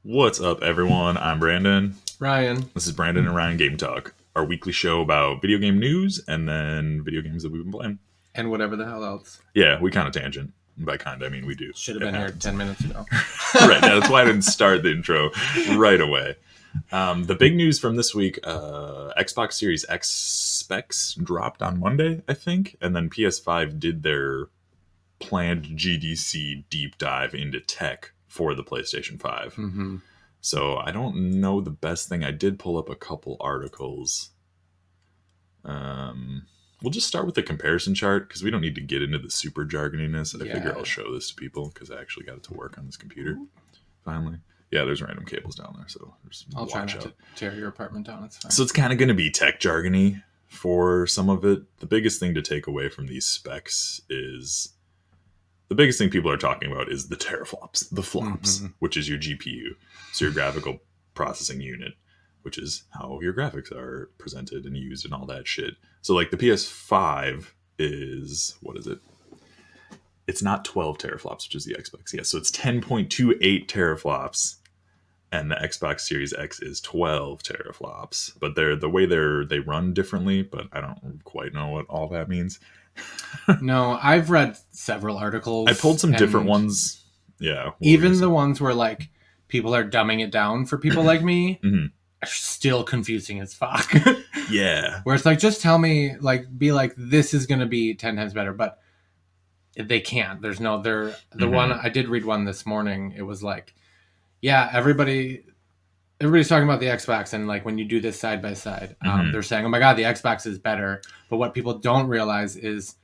What's up, everyone? I'm Brandon. Ryan. This is Brandon and Ryan Game Talk, our weekly show about video game news and then video games that we've been playing. And whatever the hell else. Yeah, we kind of tangent. By kind, I mean we do. Should have been here 10 minutes ago. Right, that's why I didn't start the intro right away. The big news from this week, Xbox Series X specs dropped on Monday, I think, and then PS5 did their planned GDC deep dive into tech for the PlayStation 5. Mm-hmm. So I don't know the best thing. I did pull up a couple articles. We'll just start with the comparison chart because we don't need to get into the super jargoniness. I figure I'll show this to people because I actually got it to work on this computer finally. Yeah, there's random cables down there, so I'll try not to tear your apartment down. It's fine. So it's kind of going to be tech jargony for some of it. The biggest thing to take away from these specs is the biggest thing people are talking about is the teraflops, the flops, which is your GPU, so your graphical processing unit, which is how your graphics are presented and used and all that shit. So like the PS5 is, what is it? It's not 12 teraflops, which is the Xbox. Yeah, so it's 10.28 teraflops, and the Xbox Series X is 12 teraflops. But the way they run differently, but I don't quite know what all that means. No, I've read several articles. I pulled some different ones. Yeah. Even the ones where like people are dumbing it down for people like me are still confusing as fuck. Yeah. Where it's like, just tell me, like, be like, this is going to be 10 times better. But they can't. There's no, one, I did read one this morning. It was like, yeah, everybody's talking about the Xbox, and like when you do this side by side, they're saying, oh my God, the Xbox is better. But what people don't realize is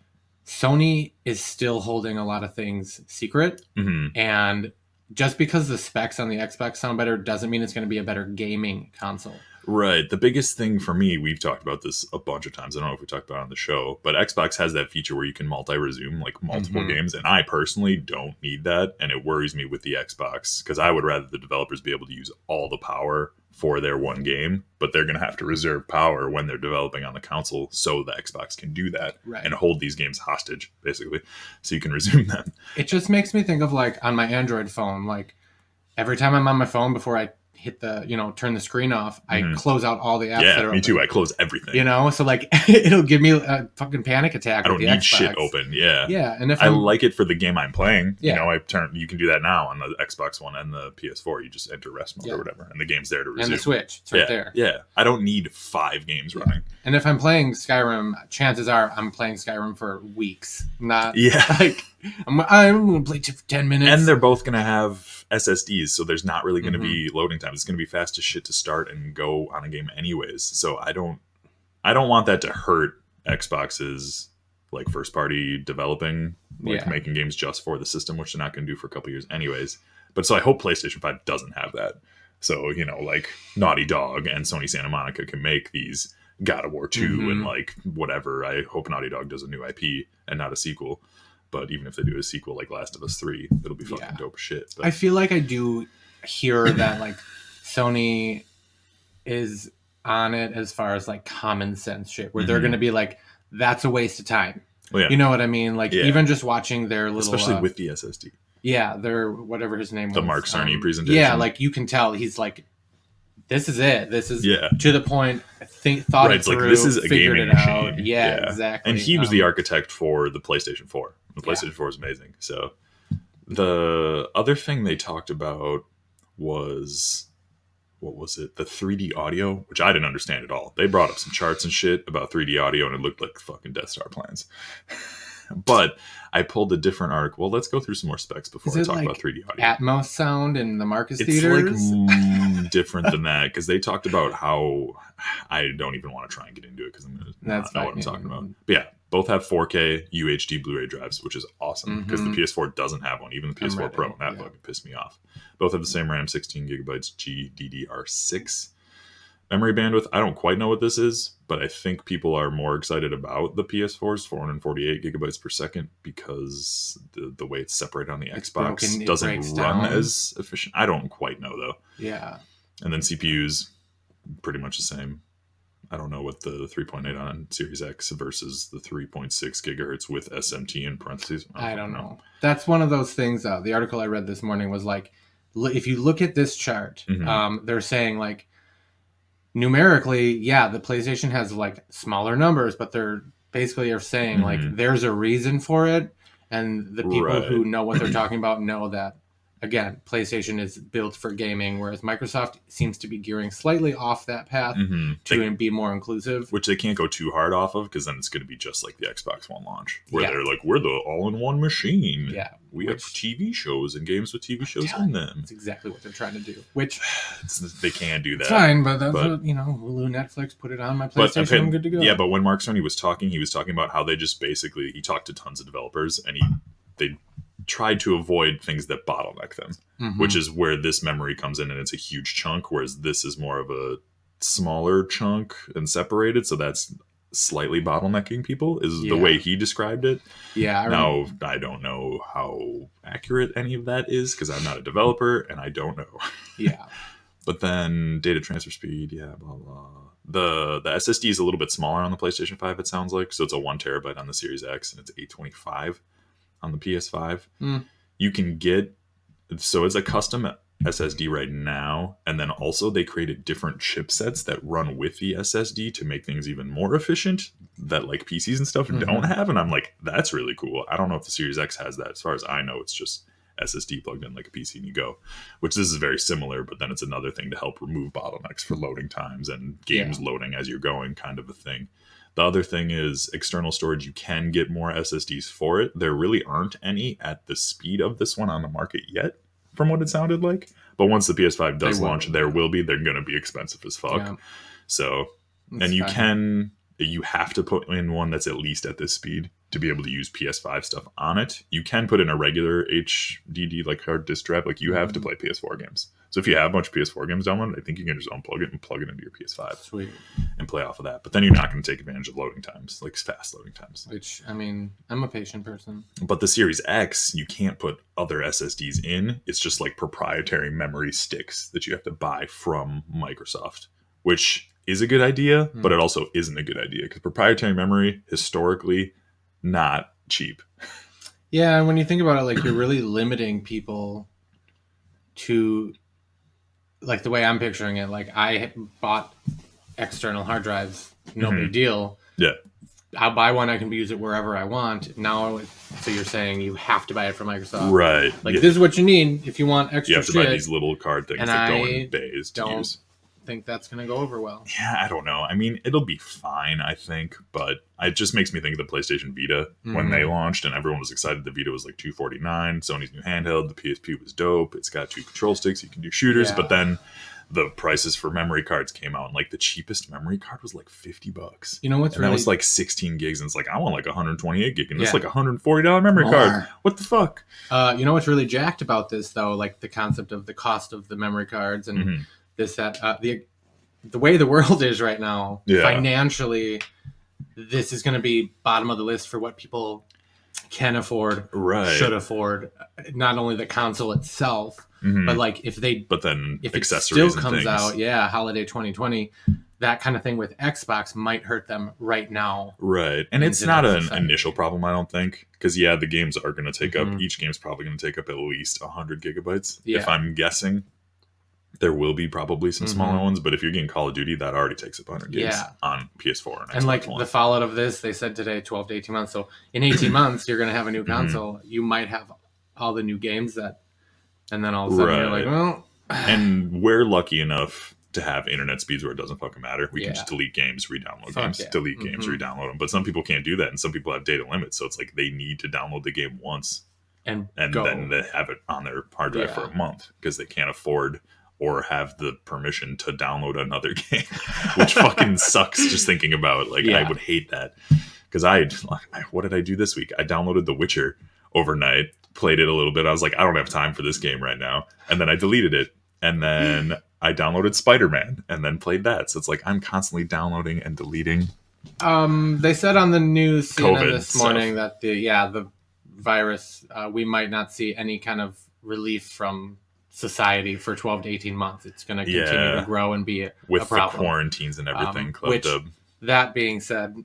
Sony is still holding a lot of things secret. And just because the specs on the Xbox sound better doesn't mean it's going to be a better gaming console. Right. The biggest thing for me, we've talked about this a bunch of times. I don't know if we talked about it on the show, but Xbox has that feature where you can multi-resume like multiple games. And I personally don't need that. And it worries me with the Xbox because I would rather the developers be able to use all the power for their one game, but they're going to have to reserve power when they're developing on the console so the Xbox can do that and hold these games hostage, basically, so you can resume them. It just makes me think of like on my Android phone, like every time I'm on my phone before I hit the, turn the screen off, I close out all the apps that are open. Me too. I close everything. So like it'll give me a fucking panic attack. I don't need shit open. Yeah. Yeah. And if I like it for the game I'm playing, you can do that now on the Xbox One and the PS4. You just enter rest mode or whatever, and the game's there to resume. And the Switch, it's right there. Yeah. I don't need 5 games running. And if I'm playing Skyrim, chances are I'm playing Skyrim for weeks. Not like I'm going to play for 10 minutes. And they're both going to have SSDs, so there's not really going to be loading time. It's going to be fast as shit to start and go on a game anyways. So I don't want that to hurt Xbox's like first party developing, making games just for the system, which they're not going to do for a couple years anyways. But so I hope PlayStation 5 doesn't have that. So, like Naughty Dog and Sony Santa Monica can make these God of War 2 and like whatever. I hope Naughty Dog does a new IP and not a sequel. But even if they do a sequel like Last of Us 3, it'll be fucking dope as shit. But I feel like I do hear that like Sony is on it as far as like common sense shit, where they're going to be like, that's a waste of time. Well, yeah. You know what I mean? Like even just watching their little... Especially with the SSD. Yeah, their whatever his name was. The Mark Cerny presentation. Yeah, like you can tell he's like, this is it. This is to the point. Thought it through, like this is a gaming machine. Yeah, exactly. And he was the architect for the PlayStation 4. The PlayStation 4 is amazing. So the other thing they talked about was, what was it? The 3D audio, which I didn't understand at all. They brought up some charts and shit about 3D audio, and it looked like fucking Death Star plans. But I pulled a different article. Well, let's go through some more specs before I talk about 3D audio. Atmos sound in the Marcus theaters? It's like different than that because they talked about how I don't even want to try and get into it because I'm going to not know what I'm talking about. But yeah, both have 4K UHD Blu-ray drives, which is awesome because the PS4 doesn't have one, even the PS4 Pro, and that fucking pissed me off. Both have the same RAM, 16 gigabytes GDDR6. Memory bandwidth, I don't quite know what this is, but I think people are more excited about the PS4's 448 gigabytes per second because the way it's separated on the Xbox doesn't run as efficient. I don't quite know, though. Yeah. And then CPUs, pretty much the same. I don't know what the 3.8 on Series X versus the 3.6 gigahertz with SMT in parentheses. I don't know. That's one of those things. The article I read this morning was like, if you look at this chart, Mhm. they're saying like numerically, yeah, the PlayStation has like smaller numbers, but they're basically are saying like Mhm. there's a reason for it, and the people Right. who know what they're talking about know that again, PlayStation is built for gaming, whereas Microsoft seems to be gearing slightly off that path to be more inclusive. Which they can't go too hard off of, because then it's going to be just like the Xbox One launch, where Yeah. they're like, we're the all-in-one machine. Yeah, We have TV shows and games with TV shows in them. That's exactly what they're trying to do. Which they can't do that. It's fine, but that's what, Hulu, Netflix, put it on my PlayStation, I'm good to go. Yeah, but when Mark Cerny was talking, he was talking about how they just basically, he talked to tons of developers, and they tried to avoid things that bottleneck them, which is where this memory comes in, and it's a huge chunk, whereas this is more of a smaller chunk and separated, so that's slightly bottlenecking people, is the way he described it. Yeah. I don't know how accurate any of that is, because I'm not a developer, and I don't know. Yeah. But then data transfer speed, blah, blah. The SSD is a little bit smaller on the PlayStation 5, it sounds like. So it's a 1 terabyte on the Series X, and it's 825 on the PS5. You can get, so it's a custom SSD right now, and then also they created different chipsets that run with the SSD to make things even more efficient that like PCs and stuff don't have, and I'm like, that's really cool. I don't know if the Series X has that. As far as I know, it's just SSD plugged in like a PC and you go, which this is very similar, but then it's another thing to help remove bottlenecks for loading times and games loading as you're going, kind of a thing. The other thing is external storage. You can get more SSDs for it. There really aren't any at the speed of this one on the market yet, from what it sounded like. But once the PS5 does launch, there will be. They're going to be expensive as fuck. Yeah. So, and you have to put in one that's at least at this speed to be able to use PS5 stuff on it. You can put in a regular HDD, like hard disk drive. Like you have to play PS4 games. So if you have a bunch of PS4 games downloaded, I think you can just unplug it and plug it into your PS5. Sweet. And play off of that. But then you're not going to take advantage of loading times, like fast loading times. Which, I mean, I'm a patient person. But the Series X, you can't put other SSDs in. It's just like proprietary memory sticks that you have to buy from Microsoft, which is a good idea, but it also isn't a good idea, because proprietary memory, historically, not cheap. Yeah, and when you think about it, like, you're really limiting people to, like, the way I'm picturing it. Like, I bought external hard drives, no big deal. Yeah. I'll buy one, I can use it wherever I want. Now, so you're saying you have to buy it from Microsoft. Right. Like, this is what you need if you want extra shit. You have to buy these little card things that go in bays to use. Think that's going to go over well. Yeah, I don't know. I mean, it'll be fine, I think, but it just makes me think of the PlayStation Vita when they launched, and everyone was excited. The Vita was like $249. Sony's new handheld. The PSP was dope. It's got 2 control sticks. You can do shooters, but then the prices for memory cards came out, and like the cheapest memory card was like $50. You know what's really? That was like 16 gigs, and it's like, I want like 128 gig, and it's like $140 memory card. What the fuck? You know what's really jacked about this though? Like the concept of the cost of the memory cards and the way the world is right now, financially, this is going to be bottom of the list for what people can afford, should afford. Not only the console itself, but like if accessories it still comes out, holiday 2020, that kind of thing with Xbox might hurt them right now. Right, and it's not an initial problem, I don't think, because the games are going to take up. Each game's probably going to take up at least 100 gigabytes. If I'm guessing. There will be probably some smaller ones, but if you're getting Call of Duty, that already takes up 100 gigs on PS4 and Xbox And like One. the fallout of this, they said today, 12 to 18 months. So in 18 months, you're going to have a new console. You might have all the new games and then all of a sudden you're like, well. And we're lucky enough to have internet speeds where it doesn't fucking matter. We can just delete games, re-download games, delete games, re-download them. But some people can't do that, and some people have data limits. So it's like they need to download the game once and then they have it on their hard drive for a month because they can't afford or have the permission to download another game, which fucking sucks just thinking about. Like, I would hate that. Because what did I do this week? I downloaded The Witcher overnight, played it a little bit. I was like, I don't have time for this game right now. And then I deleted it. And then I downloaded Spider-Man and then played that. So it's like, I'm constantly downloading and deleting. They said on the news CNN this morning that the virus, we might not see any kind of relief from society for 12 to 18 months. It's going to continue to grow and be a problem. With the quarantines and everything. That being said,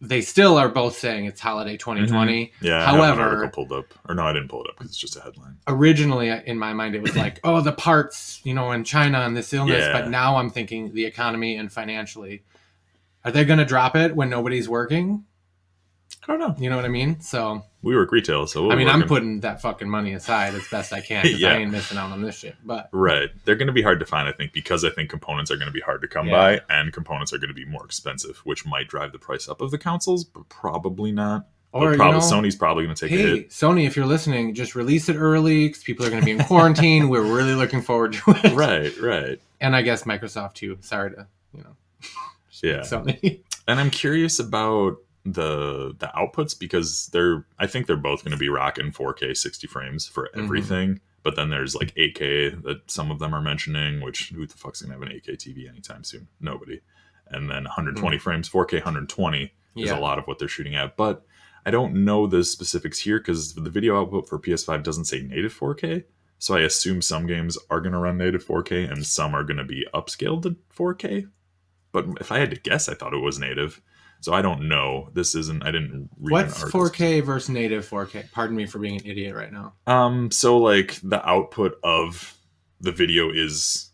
they still are both saying it's holiday 2020. Yeah, however, I have an article pulled up. Or no, I didn't pull it up because it's just a headline. Originally, in my mind, it was like, oh, the parts, in China and this illness. Yeah. But now I'm thinking the economy and financially. Are they going to drop it when nobody's working? I don't know. You know what I mean? So we work retail, so I'm putting that fucking money aside as best I can because Yeah. I ain't missing out on this shit. But right, they're going to be hard to find, I think, because I think components are going to be hard to come by, and components are going to be more expensive, which might drive the price up of the consoles, but probably not. Or Sony's probably going to take a hit. Sony, if you're listening, just release it early because people are going to be in quarantine. We're really looking forward to it. Right. And I guess Microsoft too. Sorry to Sony. And I'm curious about the outputs because I think they're both going to be rocking 4K 60 frames for everything. But then there's like 8K that some of them are mentioning, which who the fuck's going to have an 8K TV anytime soon? Nobody. And then 120 frames, 4K 120 is a lot of what they're shooting at. But I don't know the specifics here because the video output for PS5 doesn't say native 4K. So I assume some games are going to run native 4K and some are going to be upscaled to 4K. But if I had to guess, I thought it was native. So I don't know. I didn't read What's an article. 4K versus native 4K? Pardon me for being an idiot right now. So like the output of the video is,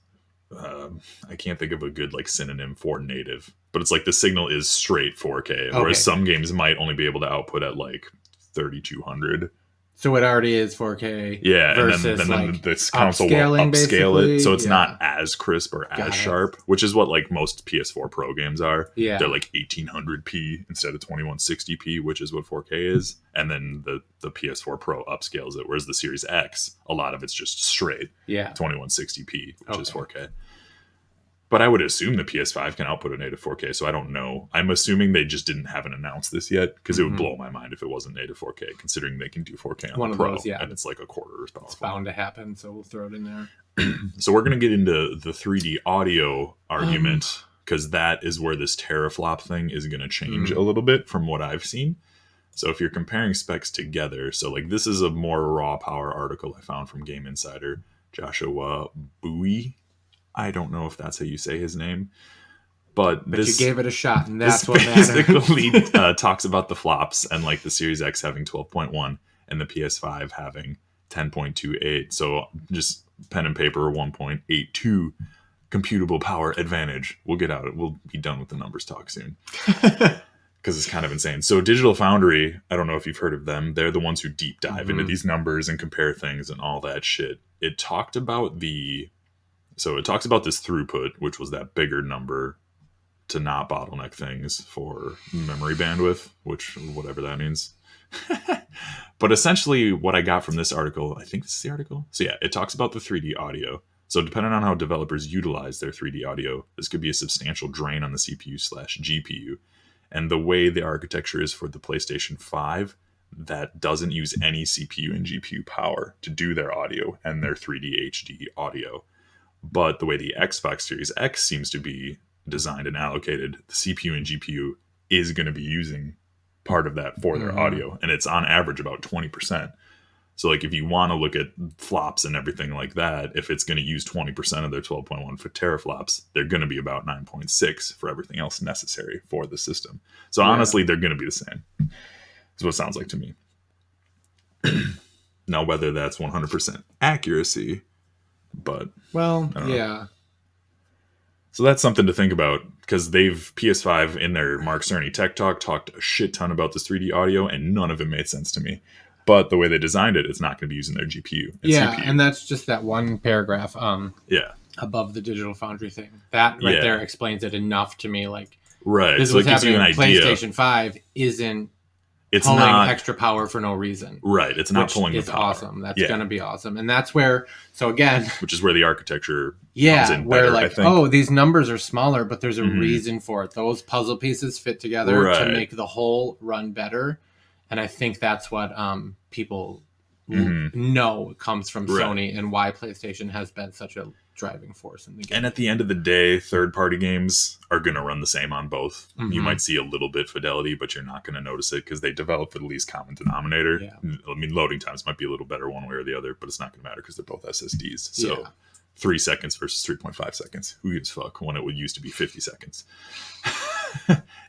I can't think of a good like synonym for native, but it's like the signal is straight 4K, whereas some games might only be able to output at like 3200. So it already is 4K. Yeah, versus and then like this console will upscale it, so it's not as crisp or as sharp, which is what like most PS4 Pro games are. Yeah, they're like 1800p instead of 2160p, which is what 4K is. And then the PS4 Pro upscales it, whereas the Series X, a lot of it's just straight 2160p, which is 4K. But I would assume the PS5 can output a native 4K, so I don't know. I'm assuming they just haven't announced this yet, because it would blow my mind if it wasn't native 4K, considering they can do 4K on the Pro, and it's like a quarter as powerful. It's bound to happen, so we'll throw it in there. So we're going to get into the 3D audio argument, because that is where this teraflop thing is going to change a little bit from what I've seen. So if you're comparing specs together, so like this is a more raw power article I found from Game Insider, Joshua Bowie. I don't know if that's how you say his name, but you gave it a shot, and that's what basically talks about the flops and like the Series X having 12.1 and the PS5 having 10.28. So just pen and paper, 1.82 computable power advantage. We'll get out. We'll be done with the numbers talk soon. Because it's kind of insane. So Digital Foundry, I don't know if you've heard of them. They're the ones who deep dive into these numbers and compare things and all that shit. It talked about this throughput, which was that bigger number to not bottleneck things for memory bandwidth, which whatever that means. But essentially what I got from this article, I think this is the article. So yeah, it talks about the 3D audio. So depending on how developers utilize their 3D audio, this could be a substantial drain on the CPU/GPU. And the way the architecture is for the PlayStation 5, that doesn't use any CPU and GPU power to do their audio and their 3D HD audio. But the way the Xbox Series X seems to be designed and allocated, the CPU and GPU is going to be using part of that for their audio. And it's on average about 20%. So like if you want to look at flops and everything like that, if it's going to use 20% of their 12.1 for teraflops, they're going to be about 9.6 for everything else necessary for the system. So honestly, they're going to be the same. That's what it sounds like to me. Now, whether that's 100% accuracy, but so that's something to think about, because they've PS5 in their Mark Cerny Tech Talk talked a shit ton about this 3D audio, and none of it made sense to me. But the way they designed it, it's not going to be using their GPU. CPU. And that's just that one paragraph above the Digital Foundry thing. That there explains it enough to me. Like, this is what's happening in PlayStation 5 isn't pulling extra power for no reason. Right. It's not pulling the power. It's awesome. That's going to be awesome. And that's where, so again... Which is where the architecture comes in where better, like, oh, these numbers are smaller, but there's a reason for it. Those puzzle pieces fit together to make the whole run better. And I think that's what people know comes from Sony, and why PlayStation has been such a driving force in the game. And at the end of the day, third-party games are going to run the same on both. You might see a little bit fidelity, but you're not going to notice it because they develop for the least common denominator. I mean, loading times might be a little better one way or the other, but it's not going to matter because they're both SSDs. So 3 seconds versus 3.5 seconds. Who gives a fuck when it would used to be 50 seconds?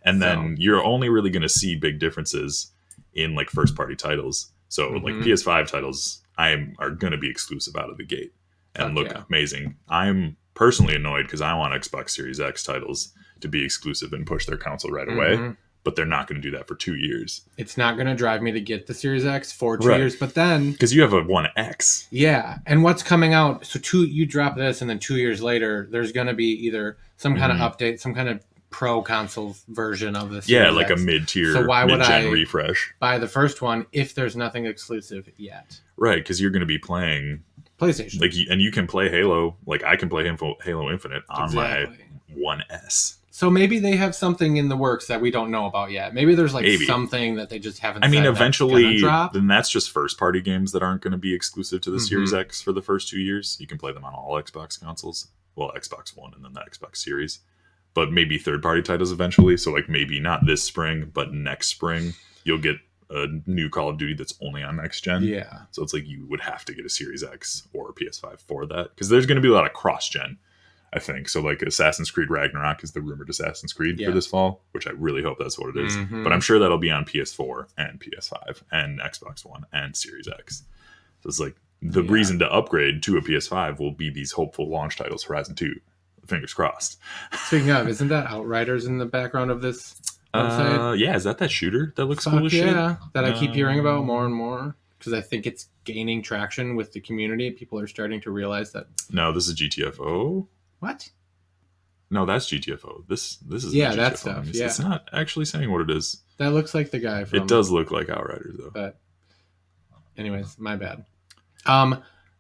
And then you're only really going to see big differences in like first party titles. So like PS5 titles are going to be exclusive out of the gate and look amazing. I'm personally annoyed because I want Xbox Series X titles to be exclusive and push their console right away, but they're not going to do that for 2 years. It's not going to drive me to get the Series X for 2 years, but then because you have a One X. Yeah, and what's coming out? So you drop this, and then 2 years later, there's going to be either some kind of update, some kind of pro console version of this. Yeah, like X. A mid-tier, so why would I refresh? Buy the first one if there's nothing exclusive yet? Right, because you're going to be playing PlayStation, like, and you can play Halo. Like I can play Halo Infinite on my One S. So maybe they have something in the works that we don't know about yet. Maybe there's like something that they just haven't. I mean, eventually, then that's just first-party games that aren't going to be exclusive to the Series X for the first 2 years. You can play them on all Xbox consoles. Well, Xbox One and then the Xbox Series. But maybe third-party titles eventually. So like maybe not this spring, but next spring, you'll get a new Call of Duty that's only on next gen. Yeah. So it's like you would have to get a Series X or a PS5 for that. Because there's going to be a lot of cross-gen, I think. So like Assassin's Creed Ragnarok is the rumored Assassin's Creed for this fall, which I really hope that's what it is. But I'm sure that'll be on PS4 and PS5 and Xbox One and Series X. So it's like the reason to upgrade to a PS5 will be these hopeful launch titles, Horizon 2. Fingers crossed. Speaking of, isn't that Outriders in the background of this website? Yeah, is that shooter that looks cool as shit? Yeah, that I keep hearing about more and more. Because I think it's gaining traction with the community. People are starting to realize that. No, this is GTFO. What? No, that's GTFO. This is that stuff. Yeah, it's not actually saying what it is. That looks like the guy from. It does look like Outriders though. But, anyways, my bad.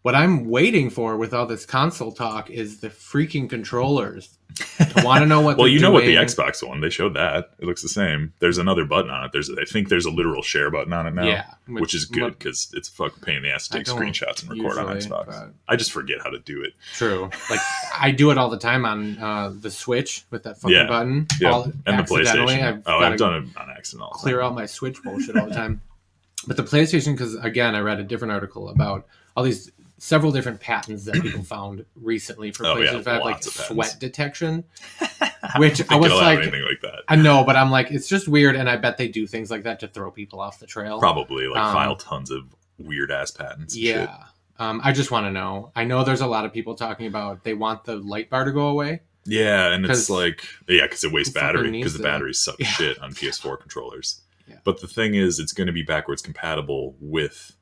What I'm waiting for with all this console talk is the freaking controllers. I want to know what. Well, you know what the Xbox One? They showed that it looks the same. There's another button on it. I think there's a literal share button on it now. Which is good because it's a fucking pain in the ass to take screenshots and record on Xbox. I just forget how to do it. True. Like I do it all the time on the Switch with that fucking button. Yeah, and the PlayStation. I've done it on accident. Clear out my Switch bullshit all the time. But the PlayStation, because again, I read a different article about all these several different patents that people found recently for PlayStation 5, like sweat detection. Which I was like, anything like that. I know, but I'm like, it's just weird, and I bet they do things like that to throw people off the trail. Probably, like file tons of weird ass patents. Yeah. Shit. I just want to know. I know there's a lot of people talking about they want the light bar to go away. Yeah, and it's like, because it wastes battery, because the batteries suck shit on PS4 controllers. Yeah. But the thing is, it's going to be backwards compatible with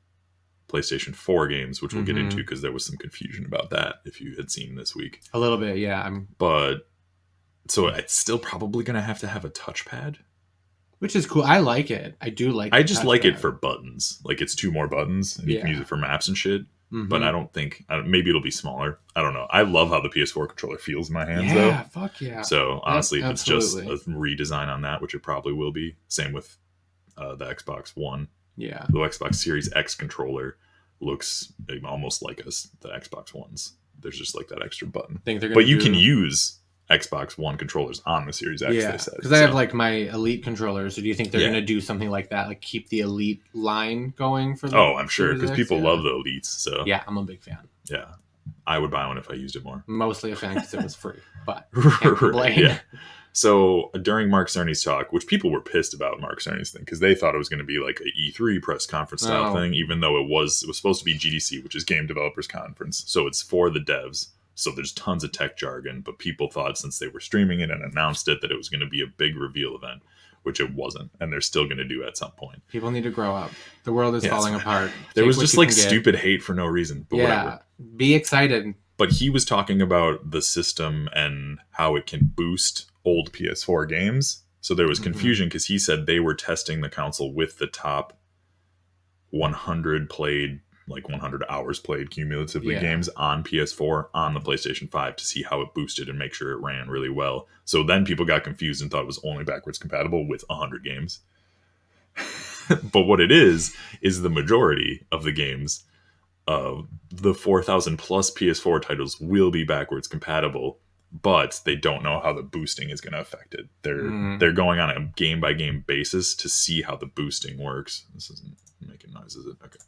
PlayStation 4 games, which we'll get into because there was some confusion about that if you had seen this week. A little bit, yeah. But so it's still probably going to have a touchpad, which is cool. I like it. I do like. I just like it for buttons. Like it's 2 more buttons, and you can use it for maps and shit. But I don't think maybe it'll be smaller. I don't know. I love how the PS4 controller feels in my hands, though. Yeah, fuck yeah. So honestly, if it's just a redesign on that, which it probably will be, same with the Xbox One. Yeah, the Xbox Series X controller looks almost like the Xbox Ones. There's just like that extra button. But you can use Xbox One controllers on the Series X. Yeah, because I have like my Elite controllers. So do you think they're going to do something like that, like keep the Elite line going for? I'm sure because people love the Elites. So yeah, I'm a big fan. Yeah, I would buy one if I used it more. Mostly a fan because it was free, but can't complain. Yeah. So during Mark Cerny's talk, which people were pissed about Mark Cerny's thing because they thought it was going to be like a E3 press conference style thing, even though it was supposed to be GDC, which is Game Developers Conference. So it's for the devs. So there's tons of tech jargon, but people thought since they were streaming it and announced it that it was going to be a big reveal event, which it wasn't, and they're still going to do at some point. People need to grow up. The world is falling apart. There was just like stupid hate for no reason, but whatever. Be excited. But he was talking about the system and how it can boost old PS4 games. So there was confusion because he said they were testing the console with the top 100 played, like 100 hours played cumulatively games on PS4 on the PlayStation 5 to see how it boosted and make sure it ran really well. So then people got confused and thought it was only backwards compatible with 100 games. But what it is the majority of the games of the 4,000 plus PS4 titles will be backwards compatible, but they don't know how the boosting is going to affect it. They're going on a game by game basis to see how the boosting works. This isn't making noise, is it? Okay.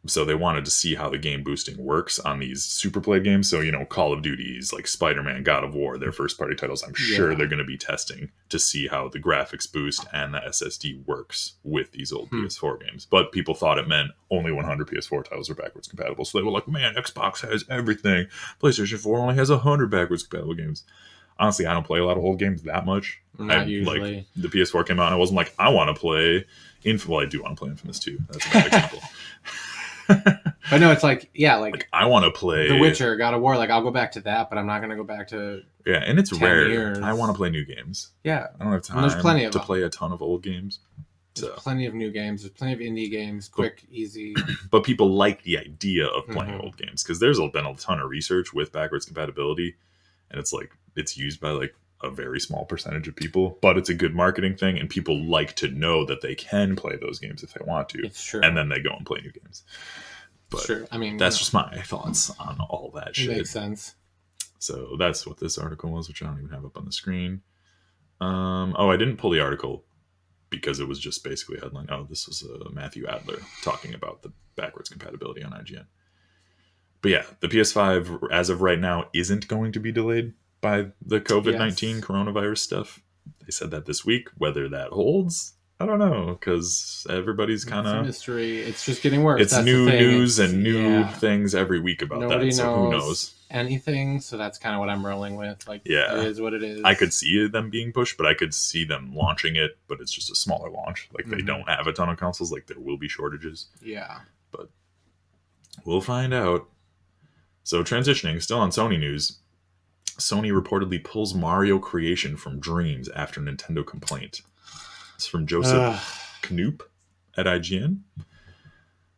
So they wanted to see how the game boosting works on these super played games. So, Call of Duty's like Spider-Man, God of War, their first party titles, I'm sure they're going to be testing to see how the graphics boost and the SSD works with these old PS4 games. But people thought it meant only 100 PS4 titles are backwards compatible. So they were like, man, Xbox has everything. PlayStation 4 only has 100 backwards compatible games. Honestly, I don't play a lot of old games that much. Not usually. Like, the PS4 came out and I wasn't like, I want to play Well, I do want to play Infamous 2. That's a bad example. But no, it's like I want to play The Witcher, God of War. Like, I'll go back to that, but I'm not going to go back to and it's 10 rare. years. I want to play new games. Yeah, I don't have time. And there's plenty of to them. play a ton of old games. There's plenty of new games. There's plenty of indie games, quick, easy. But people like the idea of playing old games because there's been a ton of research with backwards compatibility, and it's used by like a very small percentage of people, but it's a good marketing thing, and people like to know that they can play those games if they want to. It's true. And then they go and play new games. But sure. I mean, that's just my thoughts on all that shit. It makes sense. So that's what this article was, which I don't even have up on the screen. I didn't pull the article because it was just basically a headline. Oh, this was Matthew Adler talking about the backwards compatibility on IGN. But yeah, the PS5 as of right now isn't going to be delayed by the COVID-19 coronavirus stuff. They said that this week. Whether that holds, I don't know, because everybody's kind of mystery. It's just getting worse. It's that's new news and new things every week about Nobody that. So who knows anything? So that's kind of what I'm rolling with. Like, yeah, it is what it is. I could see them being pushed, but I could see them launching it. But it's just a smaller launch. Like they don't have a ton of consoles. Like there will be shortages. Yeah, but we'll find out. So transitioning, still on Sony news. Sony reportedly pulls Mario Creation from Dreams after Nintendo complaint. It's from Joseph Knoop at IGN.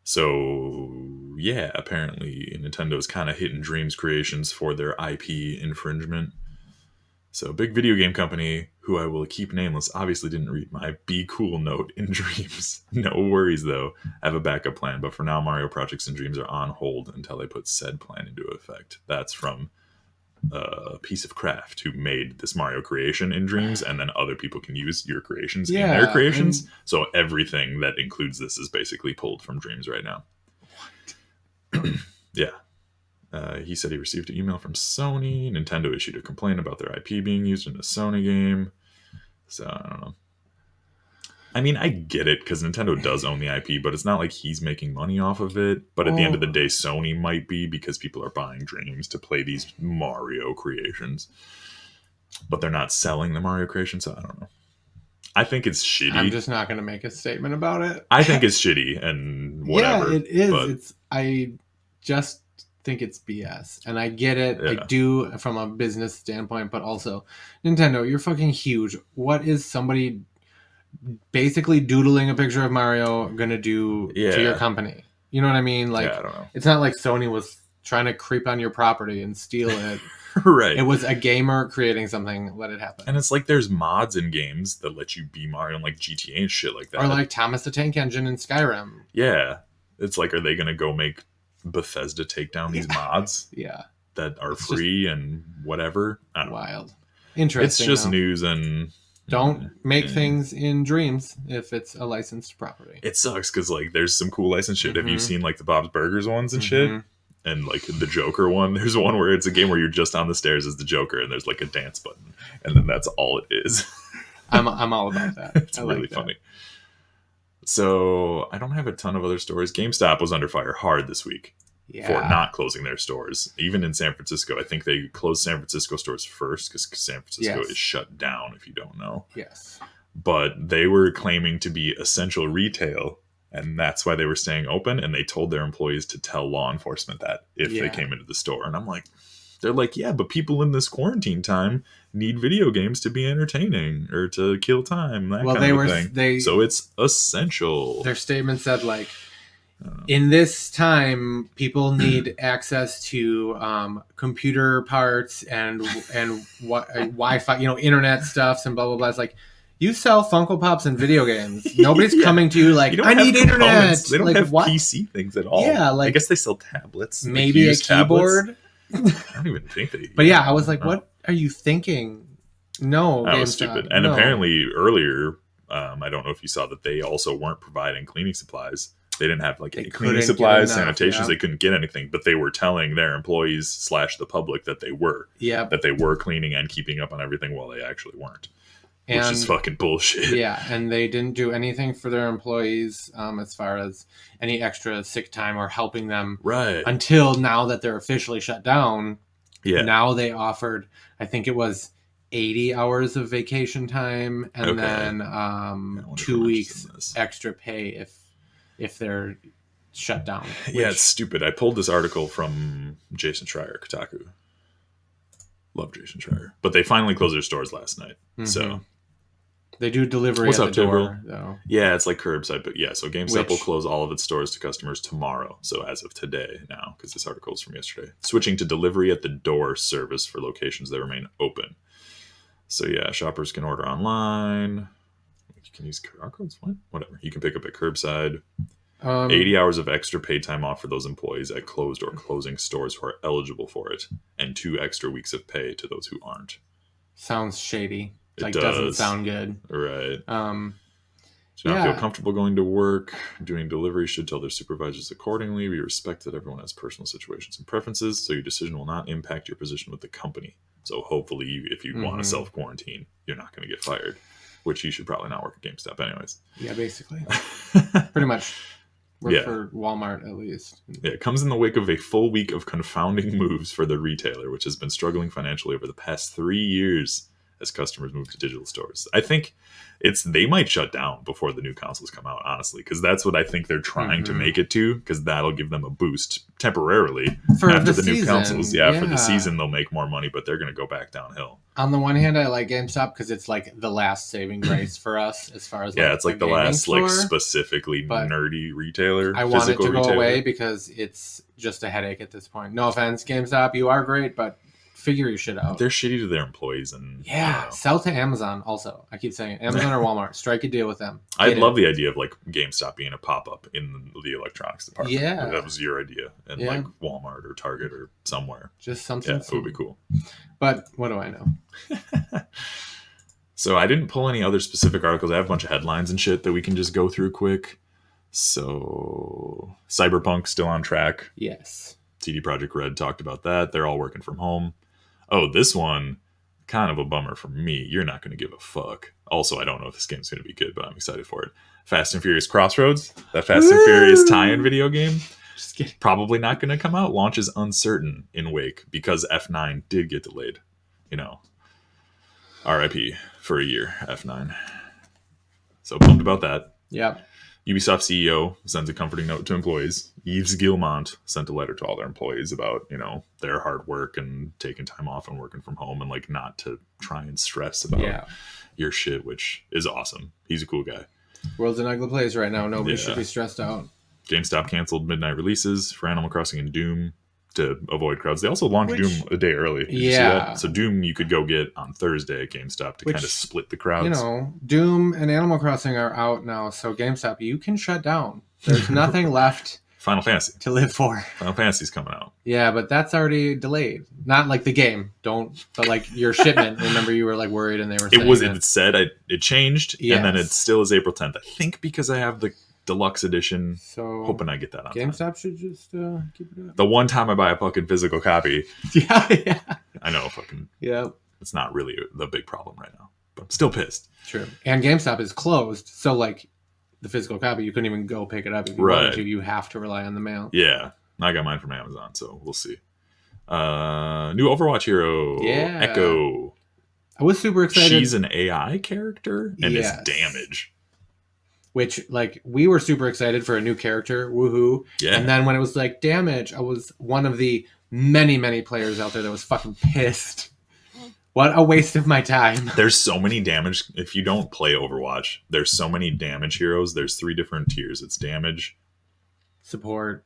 So, yeah, apparently Nintendo's kind of hitting Dreams Creations for their IP infringement. So, big video game company, who I will keep nameless, obviously didn't read my be cool note in Dreams. No worries, though. I have a backup plan, but for now, Mario projects in Dreams are on hold until they put said plan into effect. That's from a Piece of Craft, who made this Mario creation in Dreams, and then other people can use your creations in their creations. So everything that includes this is basically pulled from Dreams right now. Yeah. He said he received an email from Sony. Nintendo issued a complaint about their IP being used in a Sony game. So I don't know. I mean, I get it because Nintendo does own the IP, but it's not like he's making money off of it. But at the end of the day, Sony might be, because people are buying Dreams to play these Mario creations. But they're not selling the Mario creation, so I don't know. I think it's shitty. I'm just not going to make a statement about it. I think it's shitty and whatever. Yeah, it is. I just think it's BS. And I get it. Yeah. I do from a business standpoint, but also, Nintendo, you're fucking huge. What is somebody basically doodling a picture of Mario gonna do to your company? You know what I mean? Like, I don't know. It's not like Sony was trying to creep on your property and steal it. Right. It was a gamer creating something. Let it happen. And it's like there's mods in games that let you be Mario, and like GTA and shit like that. Or like Thomas the Tank Engine in Skyrim. Yeah. It's like, are they gonna go make Bethesda take down these mods? Yeah. That are free and whatever. I don't wild. know. Interesting. It's just news, and don't make things in Dreams if it's a licensed property. It sucks because like there's some cool licensed shit. Have you seen like the Bob's Burgers ones and shit? And like the Joker one, there's one where it's a game where you're just on the stairs as the Joker, and there's like a dance button, and then that's all it is. I'm all about that. It's really funny. So I don't have a ton of other stories. GameStop was under fire hard this week for not closing their stores. Even in San Francisco, I think they closed San Francisco stores first because San Francisco is shut down, if you don't know. Yes. But they were claiming to be essential retail, and that's why they were staying open, and they told their employees to tell law enforcement that if they came into the store. And I'm like, they're like, yeah, but people in this quarantine time need video games to be entertaining or to kill time, that kind of thing. So it's essential. Their statement said, like, in this time, people need access to computer parts and Wi-Fi, internet stuffs and blah, blah, blah. It's like, you sell Funko Pops and video games. Nobody's coming to you like, I need internet. They don't have PC things at all. Yeah, like, I guess they sell tablets. Maybe a keyboard. I don't even think they... But yeah, I was like, what are you thinking? No, that was stupid. And apparently earlier, I don't know if you saw that they also weren't providing cleaning supplies. They didn't have like They any cleaning couldn't supplies, get enough, sanitations. yeah. They couldn't get anything, but they were telling their employees / the public that they were cleaning and keeping up on everything while they actually weren't, which is fucking bullshit. Yeah, and they didn't do anything for their employees as far as any extra sick time or helping them. Right. Until now that they're officially shut down. Yeah. Now they offered, I think it was 80 hours of vacation time and then 2 weeks extra pay if they're shut down. Yeah, it's stupid. I pulled this article from Jason Schreier, Kotaku. Love Jason Schreier. But they finally closed their stores last night. So they do delivery at the door, though. Yeah, it's like curbside, but yeah, so GameStop will close all of its stores to customers tomorrow. So as of today now, because this article is from yesterday. Switching to delivery at the door service for locations that remain open. So yeah, shoppers can order online. You can use QR codes. What? Whatever. You can pick up at curbside. 80 hours of extra paid time off for those employees at closed or closing stores who are eligible for it, and 2 extra weeks of pay to those who aren't. Sounds shady. Doesn't sound good. Right. Do not feel comfortable going to work. Doing delivery should tell their supervisors accordingly. We respect that everyone has personal situations and preferences, so your decision will not impact your position with the company. So hopefully, if you want to self-quarantine, you're not going to get fired, which you should probably not work at GameStop anyways. Yeah, basically. Pretty much. Work for Walmart, at least. Yeah, it comes in the wake of a full week of confounding moves for the retailer, which has been struggling financially over the past 3 years as customers move to digital stores. I think they might shut down before the new consoles come out, honestly, because that's what I think they're trying to make it to, because that'll give them a boost temporarily after the new consoles. Yeah, for the season, they'll make more money, but they're going to go back downhill. On the one hand, I like GameStop because it's like the last saving grace for us as far as it's like the last store, specifically nerdy retailer. I want it to go away because it's just a headache at this point. No offense, GameStop, you are great, but figure your shit out. They're shitty to their employees, and sell to Amazon. Also, I keep saying it. Amazon or Walmart, strike a deal with them. I love the idea of like GameStop being a pop-up in the electronics department. Yeah, that was your idea, and like Walmart or Target or somewhere. Just something. Yeah, it would be cool. But what do I know? So I didn't pull any other specific articles. I have a bunch of headlines and shit that we can just go through quick. So Cyberpunk still on track. Yes. CD Projekt Red talked about that. They're all working from home. Oh, this one, kind of a bummer for me. You're not going to give a fuck. Also, I don't know if this game's going to be good, but I'm excited for it. Fast and Furious Crossroads, that Fast and Furious tie-in video game, just kidding. Probably not going to come out. Launch is uncertain in wake because F9 did get delayed. RIP for a year, F9. So pumped about that. Yeah. Ubisoft CEO sends a comforting note to employees. Yves Guillemot sent a letter to all their employees about, their hard work and taking time off and working from home and like not to try and stress about your shit, which is awesome. He's a cool guy. World's an ugly place right now. Nobody should be stressed out. GameStop canceled midnight releases for Animal Crossing and Doom to avoid crowds. They also launched Doom a day early. Did you see that? So Doom you could go get on Thursday at GameStop to kind of split the crowds. Doom and Animal Crossing are out now, so GameStop, you can shut down. There's nothing left Final Fantasy to live for. Final Fantasy's coming out. Yeah, but that's already delayed. Not like the game, but like your shipment. Remember, you were like worried, and they were saying it changed, and then it still is April 10th. I think because I have the deluxe edition, so hoping I get that on GameStop time. should just keep it up. The one time I buy a fucking physical copy, yeah, I know it's not really the big problem right now, but I'm still pissed. True. And GameStop is closed, so like the physical copy, you couldn't even go pick it up if you wanted to. You have to rely on the mail. Yeah, I got mine from Amazon, so we'll see. New Overwatch hero, Echo. I was super excited. She's an AI character and is damage. Which, like, we were super excited for a new character. Woohoo. Yeah. And then when it was like damage, I was one of the many, many players out there that was fucking pissed. What a waste of my time. There's so many damage. If you don't play Overwatch, there's so many damage heroes. There's 3 different tiers. It's damage, support,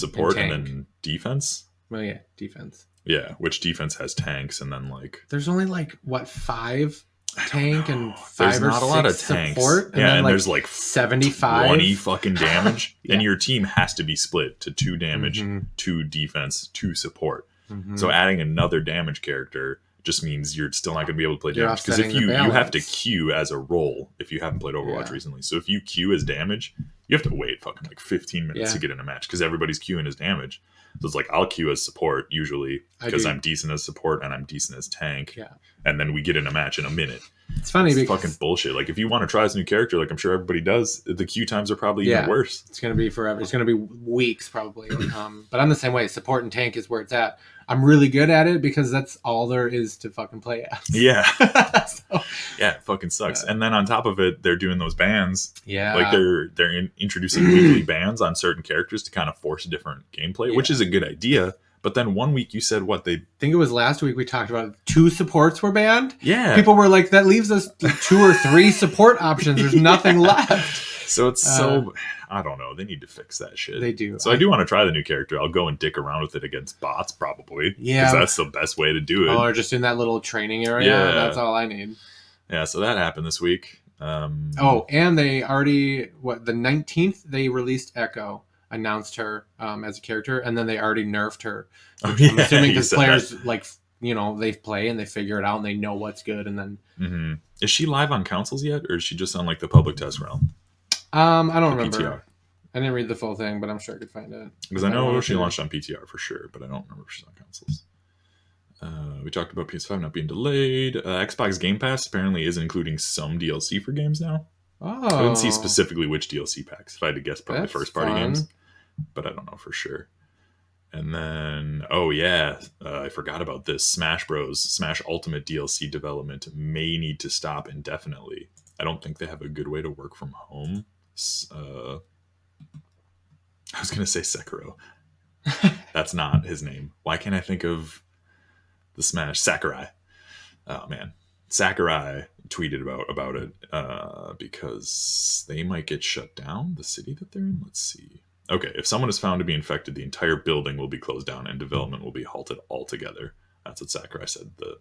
and then defense. Well, yeah, defense. Yeah, which defense has tanks, and then like there's only like 5 tank and 5 or 6 a lot of tanks. Support, and then there's like 75, 20 fucking damage, and your team has to be split to 2 damage, 2 defense, 2 support. So adding another damage character just means you're still not going to be able to play You're damage. Because if offsetting you the have to balance. queue as a role, if you haven't played Overwatch Yeah. recently, so if you queue as damage, you have to wait fucking like 15 minutes Yeah. to get in a match because everybody's queuing as damage. So it's like I'll queue as support usually because I'm decent as support and I'm decent as tank. Yeah. And then we get in a match in a minute. It's funny It's because fucking bullshit. Like if you want to try this new character, like I'm sure everybody does, the queue times are probably even worse. It's going to be forever. It's going to be weeks probably. But I'm the same way. Support and tank is where it's at. I'm really good at it because that's all there is to fucking play as. Yeah. So, Yeah, it fucking sucks. And then on top of it, they're doing those bans. yeah. Like they're introducing weekly bans on certain characters to kind of force a different gameplay, which is a good idea. But then one week you said what they think it was last week we talked about 2 supports were banned. Yeah. People were like, that leaves us 2 or 3 support options. There's nothing left. So it's so I don't know. They need to fix that shit. They do. So I do want to try the new character. I'll go and dick around with it against bots probably. Yeah. Because that's the best way to do it. Oh, or just in that little training area. Yeah. That's all I need. Yeah, so that happened this week. And they already the 19th they released Echo, announced her as a character, and then they already nerfed her. I'm assuming because players they play and they figure it out and they know what's good, and then Is she live on consoles yet, or is she just on like the public test realm? I don't remember. PTR. I didn't read the full thing, but I'm sure I could find it. Because I know she launched on PTR for sure, but I don't remember if she's on consoles. We talked about PS5 not being delayed. Xbox Game Pass apparently is including some DLC for games now. Oh, I didn't see specifically which DLC packs. If I had to guess, probably That's first party fun. games, but I don't know for sure. And then, I forgot about this. Smash Ultimate DLC development may need to stop indefinitely. I don't think they have a good way to work from home. I was going to say Sekiro. That's not his name. Why can't I think of the Smash? Sakurai. Oh, man. Sakurai tweeted about it because they might get shut down, the city that they're in. Let's see. Okay, if someone is found to be infected, the entire building will be closed down and development will be halted altogether. That's what Sakurai said, the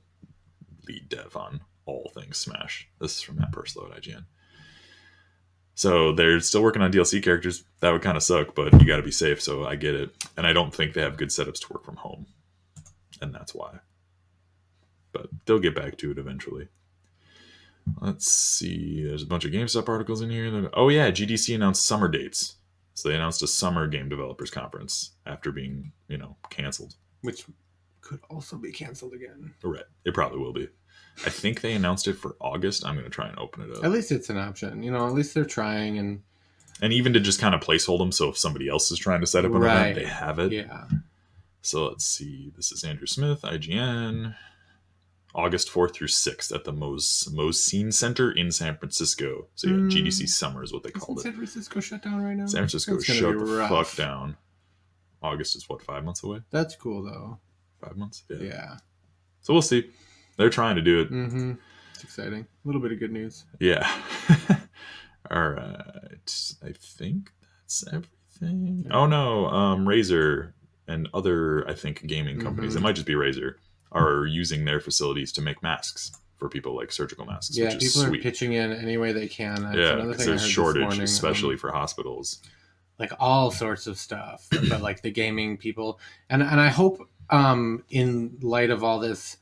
lead dev on all things Smash. This is from Matt Purslow at IGN. So they're still working on DLC characters. That would kind of suck, but you got to be safe, so I get it. And I don't think they have good setups to work from home. And that's why. But they'll get back to it eventually. Let's see. There's a bunch of GameStop articles in here. Oh, yeah. GDC announced summer dates. So they announced a summer game developers conference after being, canceled. which could also be canceled again. Right. It probably will be. I think they announced it for August. I'm going to try and open it up. At least it's an option. At least they're trying. And even to just kind of placehold them, so if somebody else is trying to set up an event, they have it. Yeah. So let's see. This is Andrew Smith, IGN. August 4th through 6th at the Mosine Center in San Francisco. So yeah, GDC Summer is what they called it. San Francisco shut down right now? San Francisco shut the fuck down. August is 5 months away? That's cool though. 5 months? Yeah. So we'll see. They're trying to do it. Mm-hmm. It's exciting. A little bit of good news. Yeah. All right. I think that's everything. Oh no, Razer and other, I think, gaming companies, it might just be Razer, are using their facilities to make masks for people, like surgical masks. Yeah, which is people sweet. are pitching in any way they can. That's yeah, another because thing there's I heard shortage, this morning. especially for hospitals. Like all sorts of stuff, but like the gaming people, and I hope, in light of all this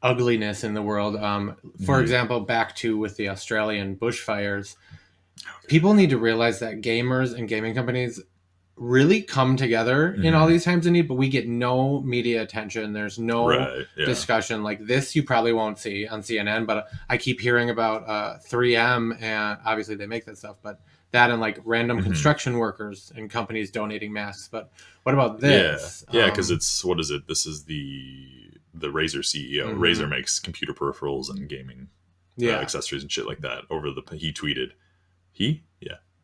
ugliness in the world, for example, back to with the Australian bushfires, people need to realize that gamers and gaming companies really come together in all these times of need, but we get no media attention. There's no discussion like this. You probably won't see on CNN, but I keep hearing about 3M, and obviously they make that stuff, but that and like random construction workers and companies donating masks. But what about this? Yeah, because it's, what is it? This is the Razer CEO. Razer makes computer peripherals and gaming accessories and shit like that. He tweeted,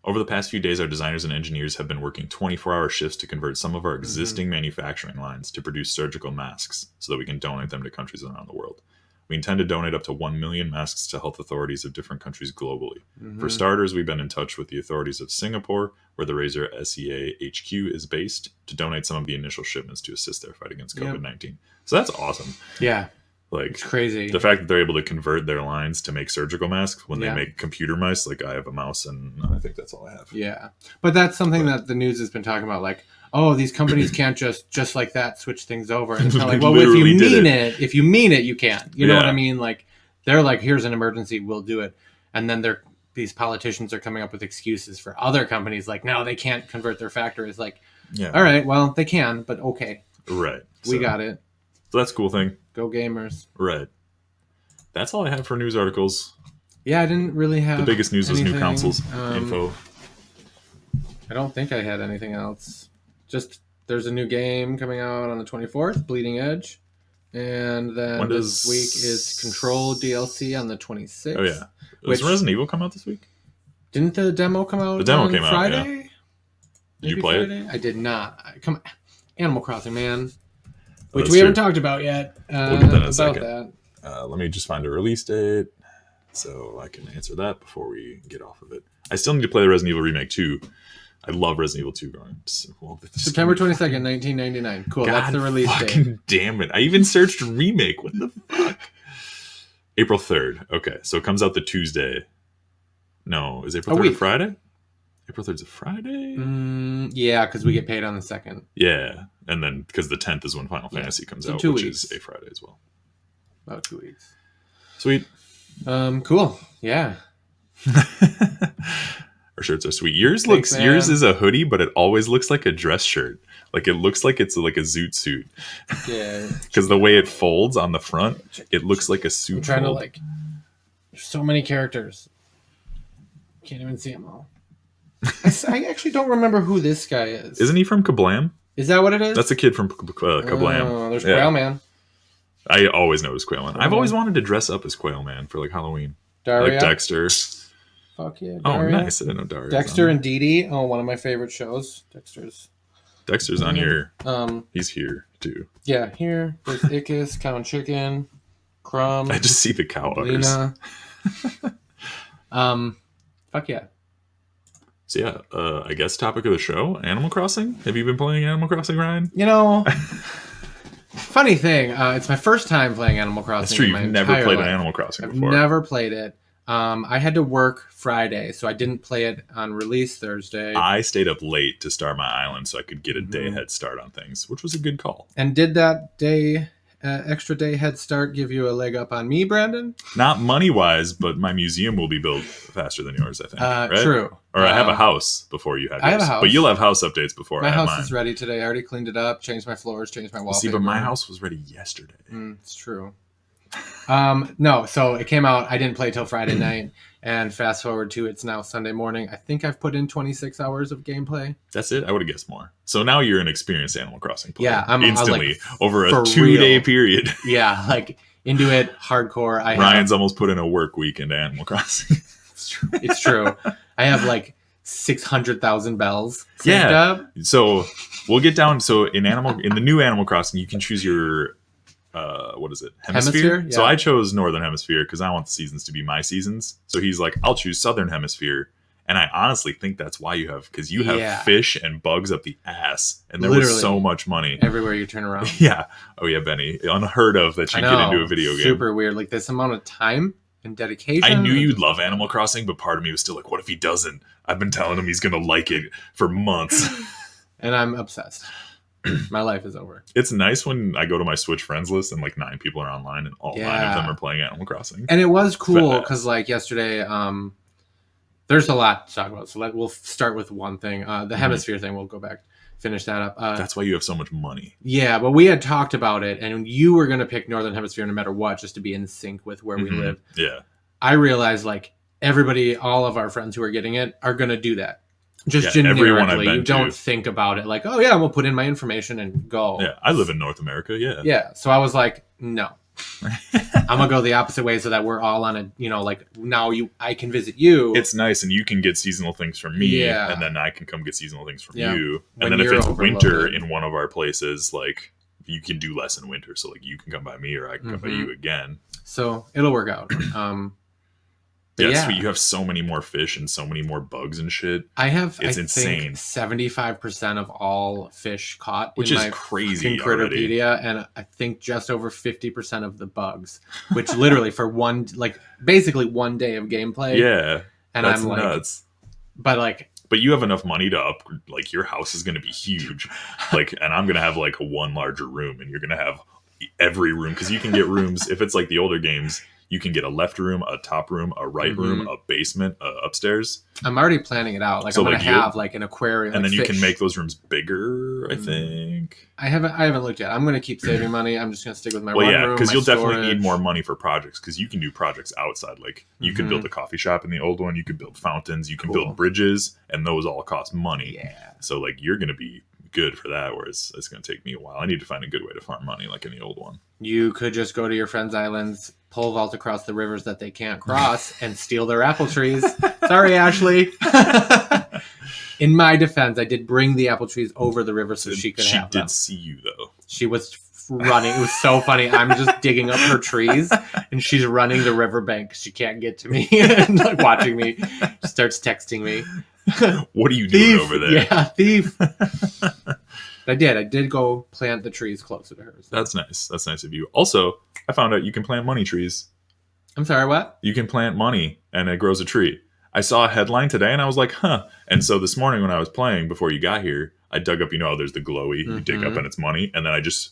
over the past few days, our designers and engineers have been working 24-hour shifts to convert some of our existing manufacturing lines to produce surgical masks so that we can donate them to countries around the world. We intend to donate up to 1 million masks to health authorities of different countries globally. For starters, we've been in touch with the authorities of Singapore, where the Razer SEA HQ is based, to donate some of the initial shipments to assist their fight against COVID-19. So that's awesome. Yeah. Like, it's crazy. The fact that they're able to convert their lines to make surgical masks when they make computer mice. Like, I have a mouse and I think that's all I have. Yeah. But that's something that the news has been talking about. Like, oh, these companies can't just like that switch things over. And it's not like, They well, if you literally did if you mean it, you can. You know what Yeah. I mean? Like they're like, here's an emergency, we'll do it. And then these politicians are coming up with excuses for other companies, like, no, they can't convert their factories. Like, Yeah. all right, well, they can, but okay, Right. we got it. So that's a cool thing. Go gamers. Right. That's all I have for news articles. Yeah, I didn't really have The biggest news was new anything. consoles info. I don't think I had anything else. Just there's a new game coming out on the 24th, Bleeding Edge. And then this week is Control DLC on the 26th. Oh, yeah. Does Resident Evil come out this week? Didn't the demo come out The demo on came out, Friday? yeah. Did you play it? I did not. Animal Crossing, man. Which that's we haven't true. talked about yet. We'll get that in a about second. that. Let me just find a release date so I can answer that before we get off of it. I still need to play the Resident Evil Remake 2. I love Resident Evil 2 going. September 22nd, 1999. Cool, God, that's the release date. fucking damn it. I even searched remake. What the fuck? April 3rd. Okay, so it comes out the Tuesday. No, is April 3rd a Friday? April 3rd is a Friday? Yeah, because we get paid on the 2nd. Yeah, and then because the 10th is when Final Fantasy comes out, 2 which weeks. is a Friday as well. About 2 weeks. Sweet. Cool. Yeah. Our shirts are sweet. Yours Thanks, yours man. is a hoodie, but it always looks like a dress shirt. Like it looks like it's like a zoot suit. Yeah. Because the way it folds on the front, it looks like a suit. I'm trying fold. to there's so many characters. Can't even see them all. I actually don't remember who this guy is. Isn't he from Kablam? Is that what it is? That's a kid from Kablam. Oh, there's Quail Man. I always know it was Quail Man. I've always wanted to dress up as Quail Man for like Halloween. Daria. Like Dexter. Fuck yeah, Oh, Daria. nice. I didn't know Daria. Dexter and Dee Dee. Oh, one of my favorite shows. Dexter's on here. He's here too. Yeah, here. There's Ickis, Cow and Chicken, Crumb. I just see the cow udders. Lena. Fuck yeah. So yeah, I guess topic of the show, Animal Crossing. Have you been playing Animal Crossing, Ryan? You know, funny thing, it's my first time playing Animal Crossing. That's true. You've never played life. Animal Crossing I've before. never played it. I had to work Friday, so I didn't play it on release Thursday. I stayed up late to start my island so I could get a day head start on things, which was a good call. And did that extra day head start give you a leg up on me, Brandon? Not money-wise, but my museum will be built faster than yours, I think. Right? True. Or I have a house before you have yours. I have a house. But you'll have house updates before My I have house mine. is ready today. I already cleaned it up, changed my floors, changed my wallpaper. See, but my house was ready yesterday. It's true. No, so it came out. I didn't play till Friday night, and fast forward to it's now Sunday morning. I think I've put in 26 hours of gameplay. That's it? I would have guessed more. So now you're an experienced Animal Crossing player. Yeah, I'm instantly over a for 2-day real. period. Yeah, like into it hardcore. Ryan's almost put in a work week into Animal Crossing. It's true. I have like 600,000 bells saved up. So we'll get down. So in the new Animal Crossing, you can choose your what is it? Hemisphere? Yeah. So I chose Northern Hemisphere because I want the seasons to be my seasons. So he's like, I'll choose Southern Hemisphere. And I honestly think that's why you have fish and bugs up the ass. And there was so much money. Everywhere you turn around. Yeah. Oh yeah, Benny. Unheard of that you get into a video game. Super weird. Like this amount of time and dedication. I knew you'd love Animal Crossing, but part of me was still like, what if he doesn't? I've been telling him he's going to like it for months. And I'm obsessed. My life is over. It's nice when I go to my Switch friends list and like 9 people are online and all 9 of them are playing Animal Crossing. And it was cool because like yesterday, there's a lot to talk about. So we'll start with one thing. The hemisphere thing, we'll go back, finish that up. That's why you have so much money. Yeah, but we had talked about it, and you were going to pick Northern Hemisphere no matter what, just to be in sync with where we live. Yeah. I realized like everybody, all of our friends who are getting it are going to do that. Just generically, you don't think about it like, oh yeah, we'll put in my information and go. Yeah, I live in North America, yeah. Yeah, so I was like, no. I'm gonna go the opposite way so that we're all on a, like now I can visit you. It's nice, and you can get seasonal things from me, Yeah. and then I can come get seasonal things from Yeah. you. When And then if it's overloaded. winter in one of our places, like you can do less in winter, so like you can come by me or I can come by you again. So it'll work out. Yeah, sweet. You have so many more fish and so many more bugs and shit. It's insane. 75% of all fish caught, Which in is my crazy fucking Critterpedia, and I think just over 50% of the bugs, which literally for basically one day of gameplay. Yeah, and that's I'm like, nuts. but like But you have enough money to up, like your house is going to be huge, like, and I'm going to have like a one larger room, and you're going to have every room because you can get rooms if it's like the older games. You can get a left room, a top room, a right room, a basement, upstairs. I'm already planning it out. Like so I'm gonna have like an aquarium, and like then fish. You can make those rooms bigger. I think. I haven't looked yet. I'm gonna keep saving money. I'm just gonna stick with my one room. Because you'll definitely need more money for projects because you can do projects outside. Like you could build a coffee shop in the old one. You could build fountains. You can build bridges, and those all cost money. Yeah. So like you're gonna be good for that, whereas it's going to take me a while. I need to find a good way to farm money like in the old one. You could just go to your friends' islands, pole vault across the rivers that they can't cross, and steal their apple trees. Sorry, Ashley. In my defense, I did bring the apple trees over the river so she could have them. She did see you, though. She was running. It was so funny. I'm just digging up her trees, and she's running the riverbank. She can't get to me. And like watching me. She starts texting me. What are you doing over there? Yeah, thief. I did go plant the trees closer to hers. That's nice. That's nice of you. Also, I found out you can plant money trees. I'm sorry, what? You can plant money and it grows a tree. I saw a headline today and I was like, huh. And so this morning when I was playing before you got here, I dug up, there's the glowy, you dig up and it's money. And then I just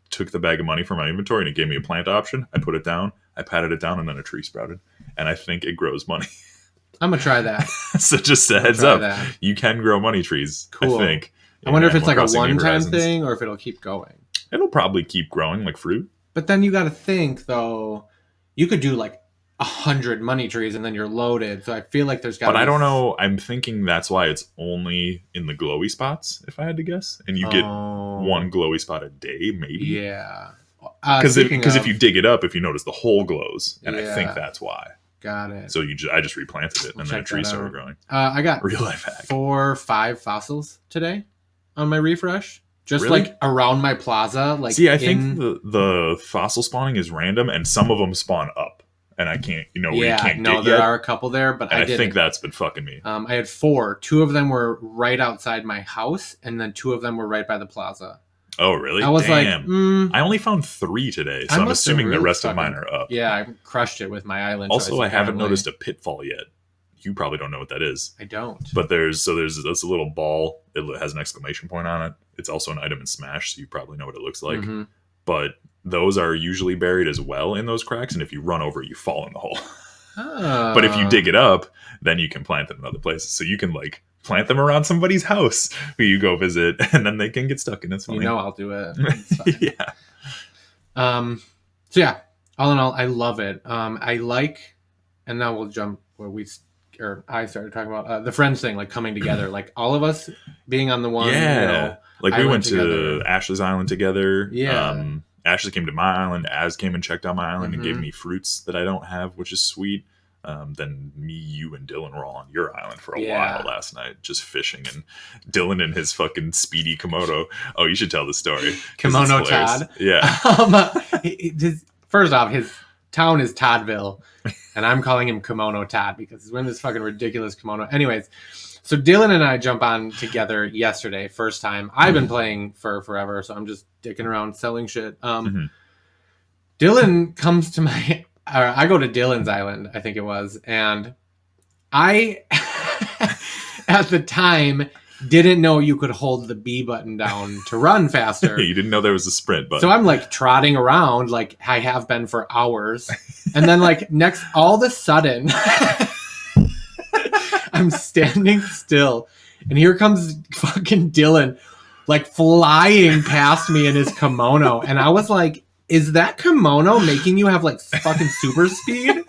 took the bag of money from my inventory and it gave me a plant option. I put it down, I patted it down, and then a tree sprouted. And I think it grows money. I'm going to try that. So just a heads up, you can grow money trees, cool. I think. I wonder if it's like a one-time thing or if it'll keep going. It'll probably keep growing like fruit. But then you got to think, though, you could do like 100 money trees and then you're loaded. So I feel like there's got to be... But I don't know. I'm thinking that's why it's only in the glowy spots, if I had to guess. And you get one glowy spot a day, maybe. Yeah. Because if you dig it up, if you notice, the hole glows. And I think that's why. Got it. So I just replanted it, and then a tree started growing. I got real life hack. 4 or 5 fossils today on my refresh, just like around my plaza. Like, see, I think the fossil spawning is random, and some of them spawn up, and I can't, where you can't get there yet. Are a couple there, but I think that's been fucking me. I had 4. 2 of them were right outside my house, and then 2 of them were right by the plaza. Oh, really? I was like, I only found 3 today, so I'm assuming the rest of mine are up. Yeah, I crushed it with my island. Also, I haven't noticed a pitfall yet. You probably don't know what that is. I don't. But there's this little ball. It has an exclamation point on it. It's also an item in Smash, so you probably know what it looks like. Mm-hmm. But those are usually buried as well in those cracks, and if you run over, you fall in the hole. Oh. But if you dig it up, then you can plant them in other places. So you can like plant them around somebody's house who you go visit, and then they can get stuck in. It's funny. I'll do it. Yeah. So yeah, all in all, I love it. I like, and now we'll jump where I started talking about the friends thing, like coming together, like all of us being on the one. Yeah. Like we went together. to Ashley's island together. Yeah. Ashley came to my island. Az came and checked out my island and gave me fruits that I don't have, which is sweet. Then me, you, and Dylan were all on your island for a while last night, just fishing. And Dylan in his fucking speedy Komodo. Oh, you should tell the story. Kimono Todd. Yeah. First off, his town is Toddville, and I'm calling him Kimono Todd because he's wearing this fucking ridiculous kimono. Anyways, so Dylan and I jump on together yesterday, first time. I've been playing for forever, so I'm just dicking around selling shit. Dylan comes to I go to Dylan's island, I think it was, and I, at the time, didn't know you could hold the B button down to run faster. You didn't know there was a sprint button. So I'm like trotting around like I have been for hours. And then like all of a sudden, I'm standing still. And here comes fucking Dylan like flying past me in his kimono. And I was like, is that kimono making you have like fucking super speed?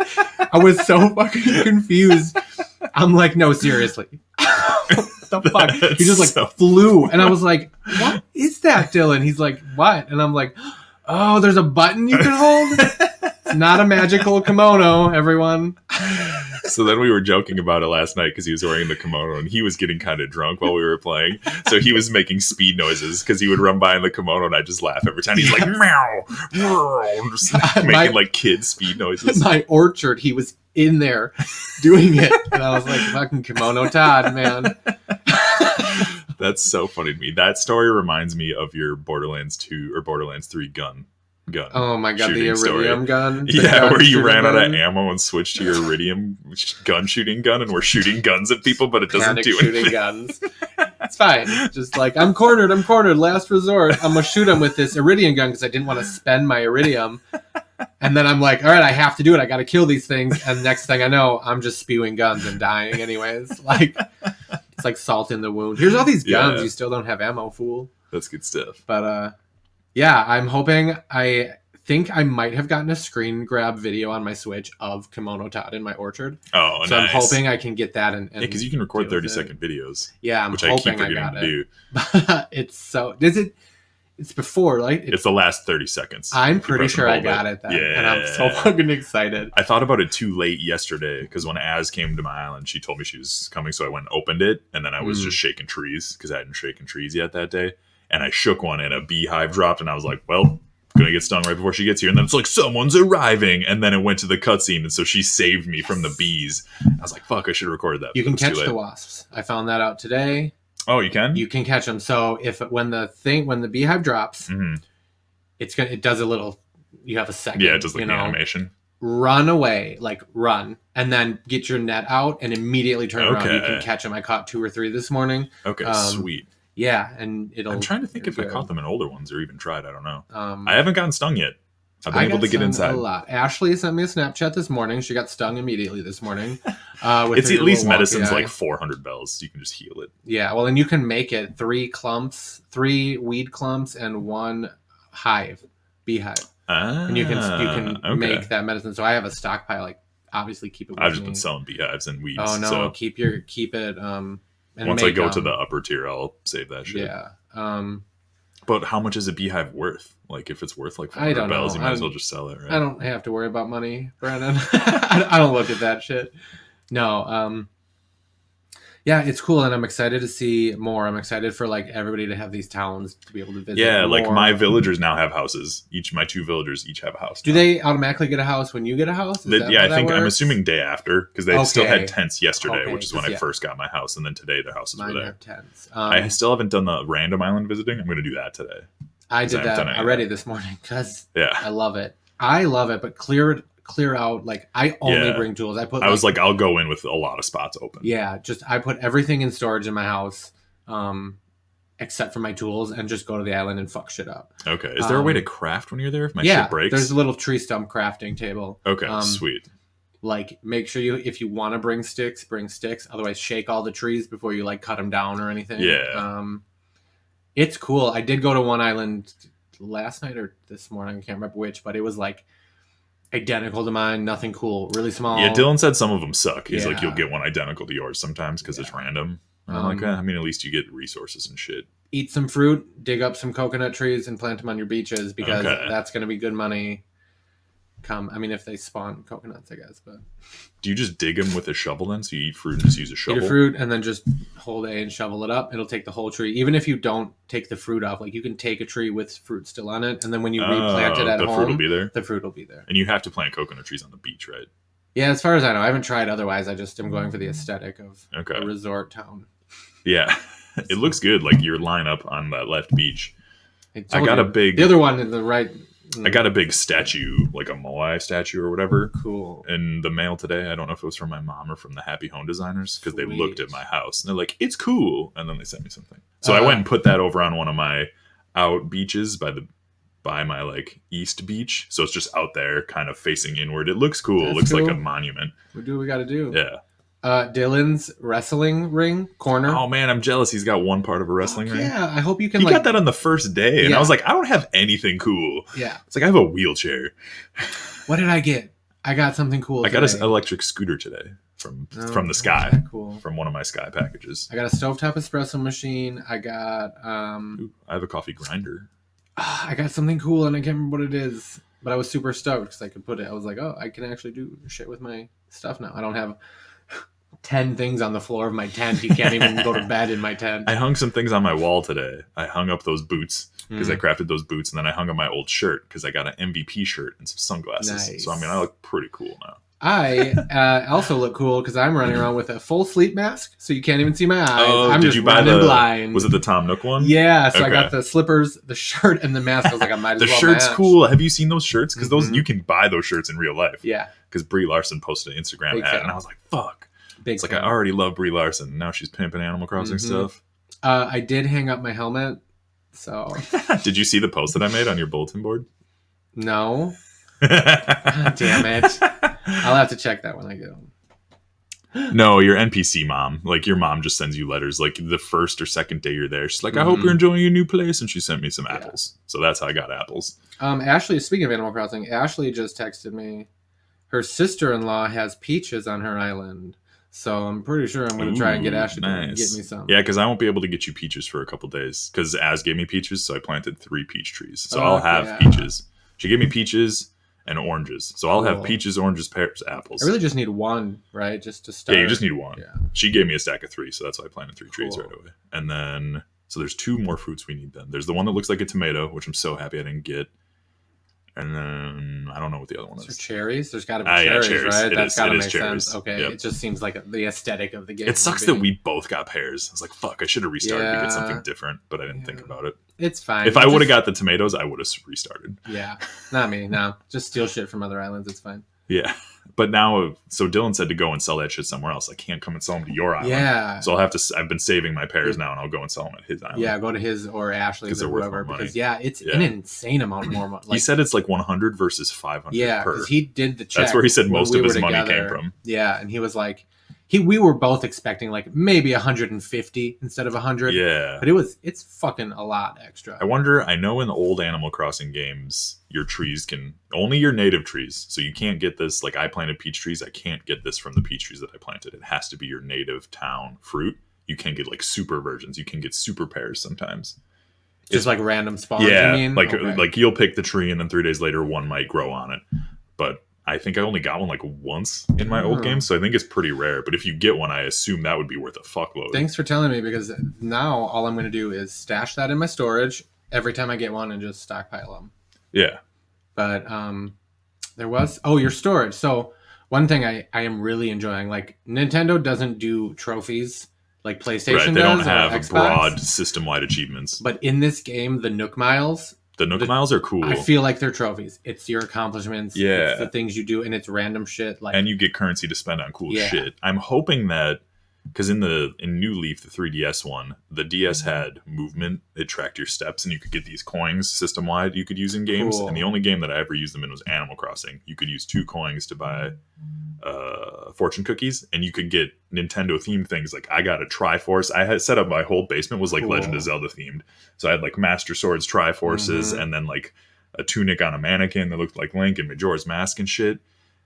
I was so fucking confused. I'm like, no, seriously. What the fuck? He just like flew. And I was like, what is that, Dylan? He's like, what? And I'm like, oh, there's a button you can hold? It's not a magical kimono, everyone. So then we were joking about it last night because he was wearing the kimono and he was getting kind of drunk while we were playing. So he was making speed noises because he would run by in the kimono and I just laugh every time. He's like, meow, meow, just making like kid speed noises. My orchard, he was in there doing it. And I was like, fucking Kimono Todd, man. That's so funny to me. That story reminds me of your Borderlands 2 or Borderlands 3 gun. gun. Oh my god, the shooting story. iridium gun. Yeah, where you ran out gun. of ammo and switched to your iridium gun shooting gun, and we're shooting guns at people, but it doesn't Panic do shooting anything. guns. It's fine. Just like, I'm cornered. Last resort. I'm gonna shoot him with this iridium gun because I didn't want to spend my iridium. And then I'm like, all right, I have to do it. I got to kill these things. And next thing I know, I'm just spewing guns and dying anyways. Like, it's like salt in the wound. Here's all these guns. You still don't have ammo, fool. That's good stuff. But yeah, I'm hoping. I think I might have gotten a screen grab video on my Switch of Kimono Todd in my orchard. Oh, so nice. I'm hoping I can get that. And yeah, because you can record 30-second videos. Yeah, I'm which hoping I keep forgetting to do. But it's so. Is it? It's before, right? It's the last 30 seconds. I'm pretty sure I got it then. Yeah. And I'm so fucking excited. I thought about it too late yesterday because when Az came to my island, she told me she was coming. So I went and opened it. And then I was just shaking trees because I hadn't shaken trees yet that day. And I shook one and a beehive dropped. And I was like, well, going to get stung right before she gets here. And then it's like, someone's arriving. And then it went to the cutscene. And so she saved me from the bees. I was like, fuck, I should have recorded that. You can catch the wasps. I found that out today. Oh, you can? You can catch them. So when the beehive drops, it does a little. You have a second. Yeah, it does like the animation. Run away, like run, and then get your net out and immediately turn around. You can catch them. I caught 2 or 3 this morning. Okay, sweet. Yeah, and I'm trying to think if I caught them in older ones or even tried. I don't know. I haven't gotten stung yet. I've been able to get inside. A lot. Ashley sent me a Snapchat this morning. She got stung immediately this morning. It's at least medicine's like 400 bells. You can just heal it. Yeah, well, and you can make it 3 weed clumps, and 1 beehive. And you can make that medicine. So I have a stockpile. Like, obviously, keep it. With I've just me. been selling beehives and weeds. Oh no, so keep it. And once I go to the upper tier, I'll save that shit. Yeah. But how much is a beehive worth? Like, if it's worth like 400 bells, you might as well just sell it, right? I don't have to worry about money, Brandon. I don't look at that shit. No. Yeah, it's cool, and I'm excited to see more. I'm excited for like everybody to have these towns to be able to visit. Yeah, more. like my villagers now have houses. My 2 villagers each have a house. Do they automatically get a house when you get a house? Yeah, I think I'm assuming day after because they still had tents yesterday, Okay, which is when I first got my house, and then today their houses were there. Have tents. I still haven't done the random island visiting. I'm going to do that today. I did that already this morning because I love it. But clear out. Like, I only bring tools. I was like, I'll go in with a lot of spots open. Yeah, I put everything in storage in my house, except for my tools, and just go to the island and fuck shit up. Okay. Is there a way to craft when you're there if my shit breaks? There's a little tree stump crafting table. Okay, sweet. Like, make sure if you want to bring sticks, bring sticks. Otherwise, shake all the trees before you like cut them down or anything. Yeah. It's cool. I did go to one island last night or this morning. I can't remember which, but it was like identical to mine. Nothing cool. Really small. Yeah, Dylan said some of them suck. He's like, you'll get one identical to yours sometimes because it's random. And I'm like, I mean, at least you get resources and shit. Eat some fruit, dig up some coconut trees, and plant them on your beaches because that's going to be good money. If they spawn coconuts, I guess. But do you just dig them with a shovel then? So you eat fruit and just use a shovel? Eat a fruit and then just hold A and shovel it up. It'll take the whole tree. Even if you don't take the fruit off, like you can take a tree with fruit still on it, and then when you replant it at home, the fruit will be there. The fruit will be there. And you have to plant coconut trees on the beach, right? Yeah, as far as I know, I haven't tried. Otherwise, I just am going for the aesthetic of a resort town. Yeah, it looks good. Like your lineup on that left beach. I got the other one in the right. I got a big statue, like a Moai statue or whatever. Cool. In the mail today. I don't know if it was from my mom or from the Happy Home Designers because they looked at my house and they're like, it's cool. And then they sent me something. So I went and put that over on one of my out beaches by my like east beach. So it's just out there kind of facing inward. It looks cool. It looks like a monument. We do what we got to do. Yeah. Dylan's wrestling ring corner. Oh man, I'm jealous. He's got one part of a wrestling ring. Yeah, I hope you can. He got that on the first day, and I was like, I don't have anything cool. Yeah, it's like I have a wheelchair. What did I get? I got something cool. I got an electric scooter today from the Sky. Cool. From one of my Sky packages. I got a stovetop espresso machine. I got. I have a coffee grinder. I got something cool, and I can't remember what it is. But I was super stoked because I could put it. I was like, oh, I can actually do shit with my stuff now. I don't have 10 things on the floor of my tent. You can't even go to bed in my tent. I hung some things on my wall today. I hung up those boots because I crafted those boots, and then I hung up my old shirt because I got an MVP shirt and some sunglasses. Nice. So I mean, I look pretty cool now. I also look cool because I'm running around with a full sleep mask, so you can't even see my eyes. Oh, I'm did just you buy running the? blind. Was it the Tom Nook one? Yeah, so I Okay. got the slippers, the shirt, and the mask. I was like, I might as The well shirt's match. cool. Have you seen those shirts? Because those Mhm. you can buy those shirts in real life. Yeah, Because Brie Larson posted an Instagram Big ad, fan. and I was like, "Fuck!" big. It's like fan. I already love Brie Larson. Now she's pimping Animal Crossing Mhm. stuff. I did hang up my helmet, so Did you see the post that I made on your bulletin board? no. Damn it! I'll have to check that when I get home. No, your NPC mom. Like your mom just sends you letters. Like the first or second day you're there, she's like, "I hope you're enjoying your new place," and she sent me some apples. So that's how I got apples. Ashley, speaking of Animal Crossing, Ashley just texted me. Her sister-in-law has peaches on her island, so I'm pretty sure I'm going to try and get Ashley to get me some. Yeah, because I won't be able to get you peaches for a couple days because Az gave me peaches, so I planted 3 peach trees. So I'll have peaches. She gave me peaches and oranges, so I'll have peaches, oranges, pears, apples. I really just need one, right? Just to start. Yeah, you just need one. Yeah. She gave me a stack of 3, so that's why I planted 3 trees right away. And then, so there's 2 more fruits we need then. There's the one that looks like a tomato, which I'm so happy I didn't get. And then, I don't know what the other one is. Cherries? There's got to be cherries, right? That's got to make sense. Okay, yep. It just seems like the aesthetic of the game. It sucks that we both got pears. I was like, fuck, I should have restarted to get something different, but I didn't think about it. It's fine. If I would have got the tomatoes, I would have restarted. Yeah, not me. No, just steal shit from other islands. It's fine. Yeah, but now, so Dylan said to go and sell that shit somewhere else. I can't come and sell them to your island. Yeah. So I'll have to. I've been saving my pears now, and I'll go and sell them at his island. Yeah, go to his or Ashley's or whoever. Because it's an insane amount more money. He said it's like 100 versus 500. Yeah, because he did the check. That's where he said most of his money came from. Yeah, and he was like, we were both expecting like maybe 150 instead of 100. Yeah, but it's fucking a lot extra. I wonder. I know in the old Animal Crossing games, your trees can only your native trees, so you can't get this. Like I planted peach trees, I can't get this from the peach trees that I planted. It has to be your native town fruit. You can get like super versions. You can get super pears sometimes. Just like random spawns. Yeah, you mean? like you'll pick the tree, and then 3 days later, one might grow on it. But I think I only got one like once in my old game, so I think it's pretty rare. But if you get one, I assume that would be worth a fuckload. Thanks for telling me, because now all I'm going to do is stash that in my storage every time I get one and just stockpile them. Yeah. But there was your storage. So one thing I am really enjoying, like Nintendo doesn't do trophies like PlayStation does. They don't have Xbox, broad system-wide achievements. But in this game, the Nook Miles. The Nook Miles are cool. I feel like they're trophies. It's your accomplishments. Yeah. It's the things you do, and it's random shit. And you get currency to spend on cool shit. I'm hoping that, because in New Leaf, the 3DS one, the DS had movement. It tracked your steps, and you could get these coins system-wide you could use in games. Cool. And the only game that I ever used them in was Animal Crossing. You could use 2 coins to buy fortune cookies, and you could get Nintendo-themed things. Like I got a Triforce. I had set up my whole basement was like Legend of Zelda themed. So I had like Master Swords, Triforces, and then like a tunic on a mannequin that looked like Link and Majora's Mask and shit.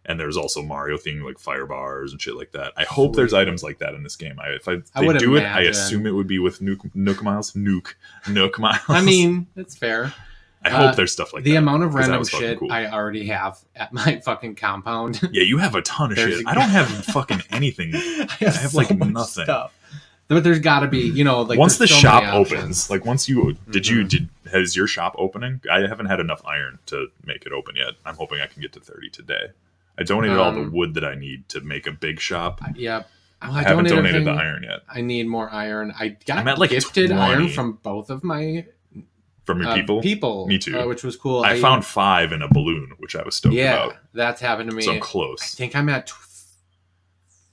And there's also Mario themed like fire bars and shit like that. I hope there's items like that in this game. If they do it, I assume it would be with Nook Miles. Nook Miles. I mean, it's fair. I hope there's stuff like that. The amount of random shit I already have at my fucking compound. Yeah, you have a ton of shit. I don't have fucking anything. I have so like nothing. Stuff. But there's got to be, like once the shop opens, like once you has your shop opening? I haven't had enough iron to make it open yet. I'm hoping I can get to 30 today. I donated all the wood that I need to make a big shop. Yeah. I haven't donated the iron yet. I need more iron. I got like gifted 20. Iron from both of my your people. Me too. Which was cool. I found 5 in a balloon, which I was stoked about. Yeah, that's happened to me. So I'm close. I think I'm at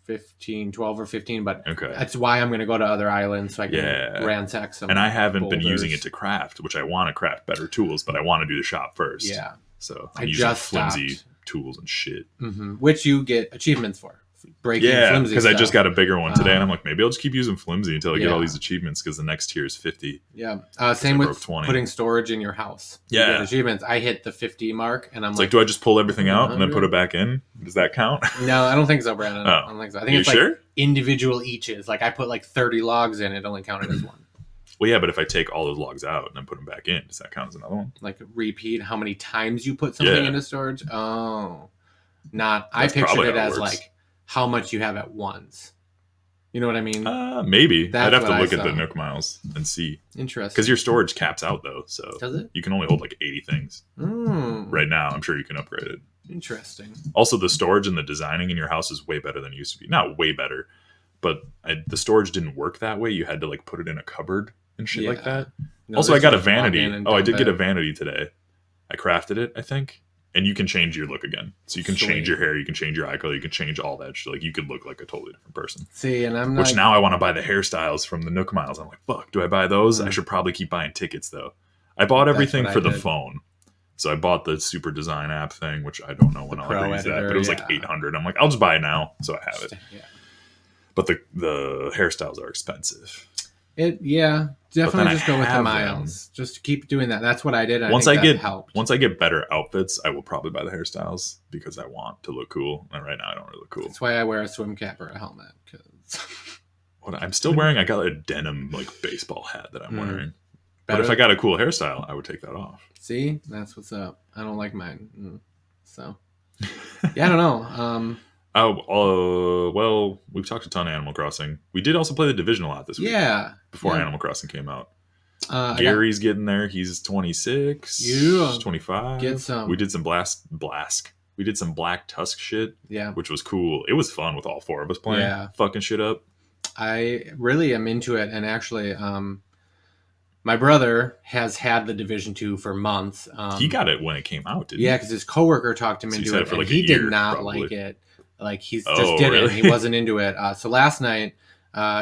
12 or 15, but that's why I'm going to go to other islands so I can ransack some. And I haven't been using it to craft, which I want to craft better tools, but I want to do the shop first. Yeah. So I'm using flimsy tools and shit. Mm-hmm. Which you get achievements for. Breaking flimsy because I just got a bigger one today, and I'm like, maybe I'll just keep using flimsy until I get all these achievements, because the next tier is 50. Yeah. Same with putting storage in your house. Yeah. You get achievements. I hit the 50 mark, and I'm like, do I just pull everything out and then put it back in? Does that count? No, I don't think so, Brandon. I don't think so. I think it's sure? Like individual eaches. Like I put like 30 logs in, it only counted as one. Well, yeah, but if I take all those logs out and then put them back in, does that count as another one? Like repeat how many times you put something into storage? Oh. I pictured it as like how much you have at once. You know what I mean? Maybe. I'd have to look at the Nook Miles and see. Interesting. Because your storage caps out, though. So does it? You can only hold like 80 things. Right now, I'm sure you can upgrade it. Interesting. Also, the storage and the designing in your house is way better than it used to be. Not way better, but the storage didn't work that way. You had to like put it in a cupboard and shit like that. No, Also, I got a just log in vanity. and Oh, I dump did get it. a vanity today. I crafted it, I think. And you can change your look again. So you can change your hair, you can change your eye color, you can change all that shit. Like you could look like a totally different person. See, and I'm Which like, now I want to buy the hairstyles from the Nook Miles. I'm like, fuck, do I buy those? Mm. I should probably keep buying tickets though. I bought That's everything what for I the did. phone. So I bought the Super Design app thing, which I don't know when The I'll ever Pro use that, editor, but it was like yeah. 800. I'm like, I'll just buy it now, so I have it. Yeah. But the hairstyles are expensive. Definitely I just go with the have miles. Just keep doing that. That's what I did. Once think I that get helped. once I get better outfits, I will probably buy the hairstyles because I want to look cool. And right now, I don't really look cool. That's why I wear a swim cap or a helmet. Cause I'm still wearing. I got a denim like baseball hat that I'm wearing. But Better- if I got a cool hairstyle, I would take that off. See, that's what's up. I don't like mine. So yeah, I don't know. Well, we've talked a ton of Animal Crossing. We did also play the Division a lot this week. Yeah. Before yeah. Animal Crossing came out. I Gary's getting there. He's 26. Yeah. 25. Get some. We did some We did some Black Tusk shit, Yeah. which was cool. It was fun with all four of us playing. Yeah. Fucking shit up. I really am into it, and actually, my brother has had the Division 2 for months. He got it when it came out, didn't Yeah, he? because his coworker talked him So into he's had it, it for and like a he did year, not probably. like it. Like he just Oh, didn't. really? He wasn't into it. So last night,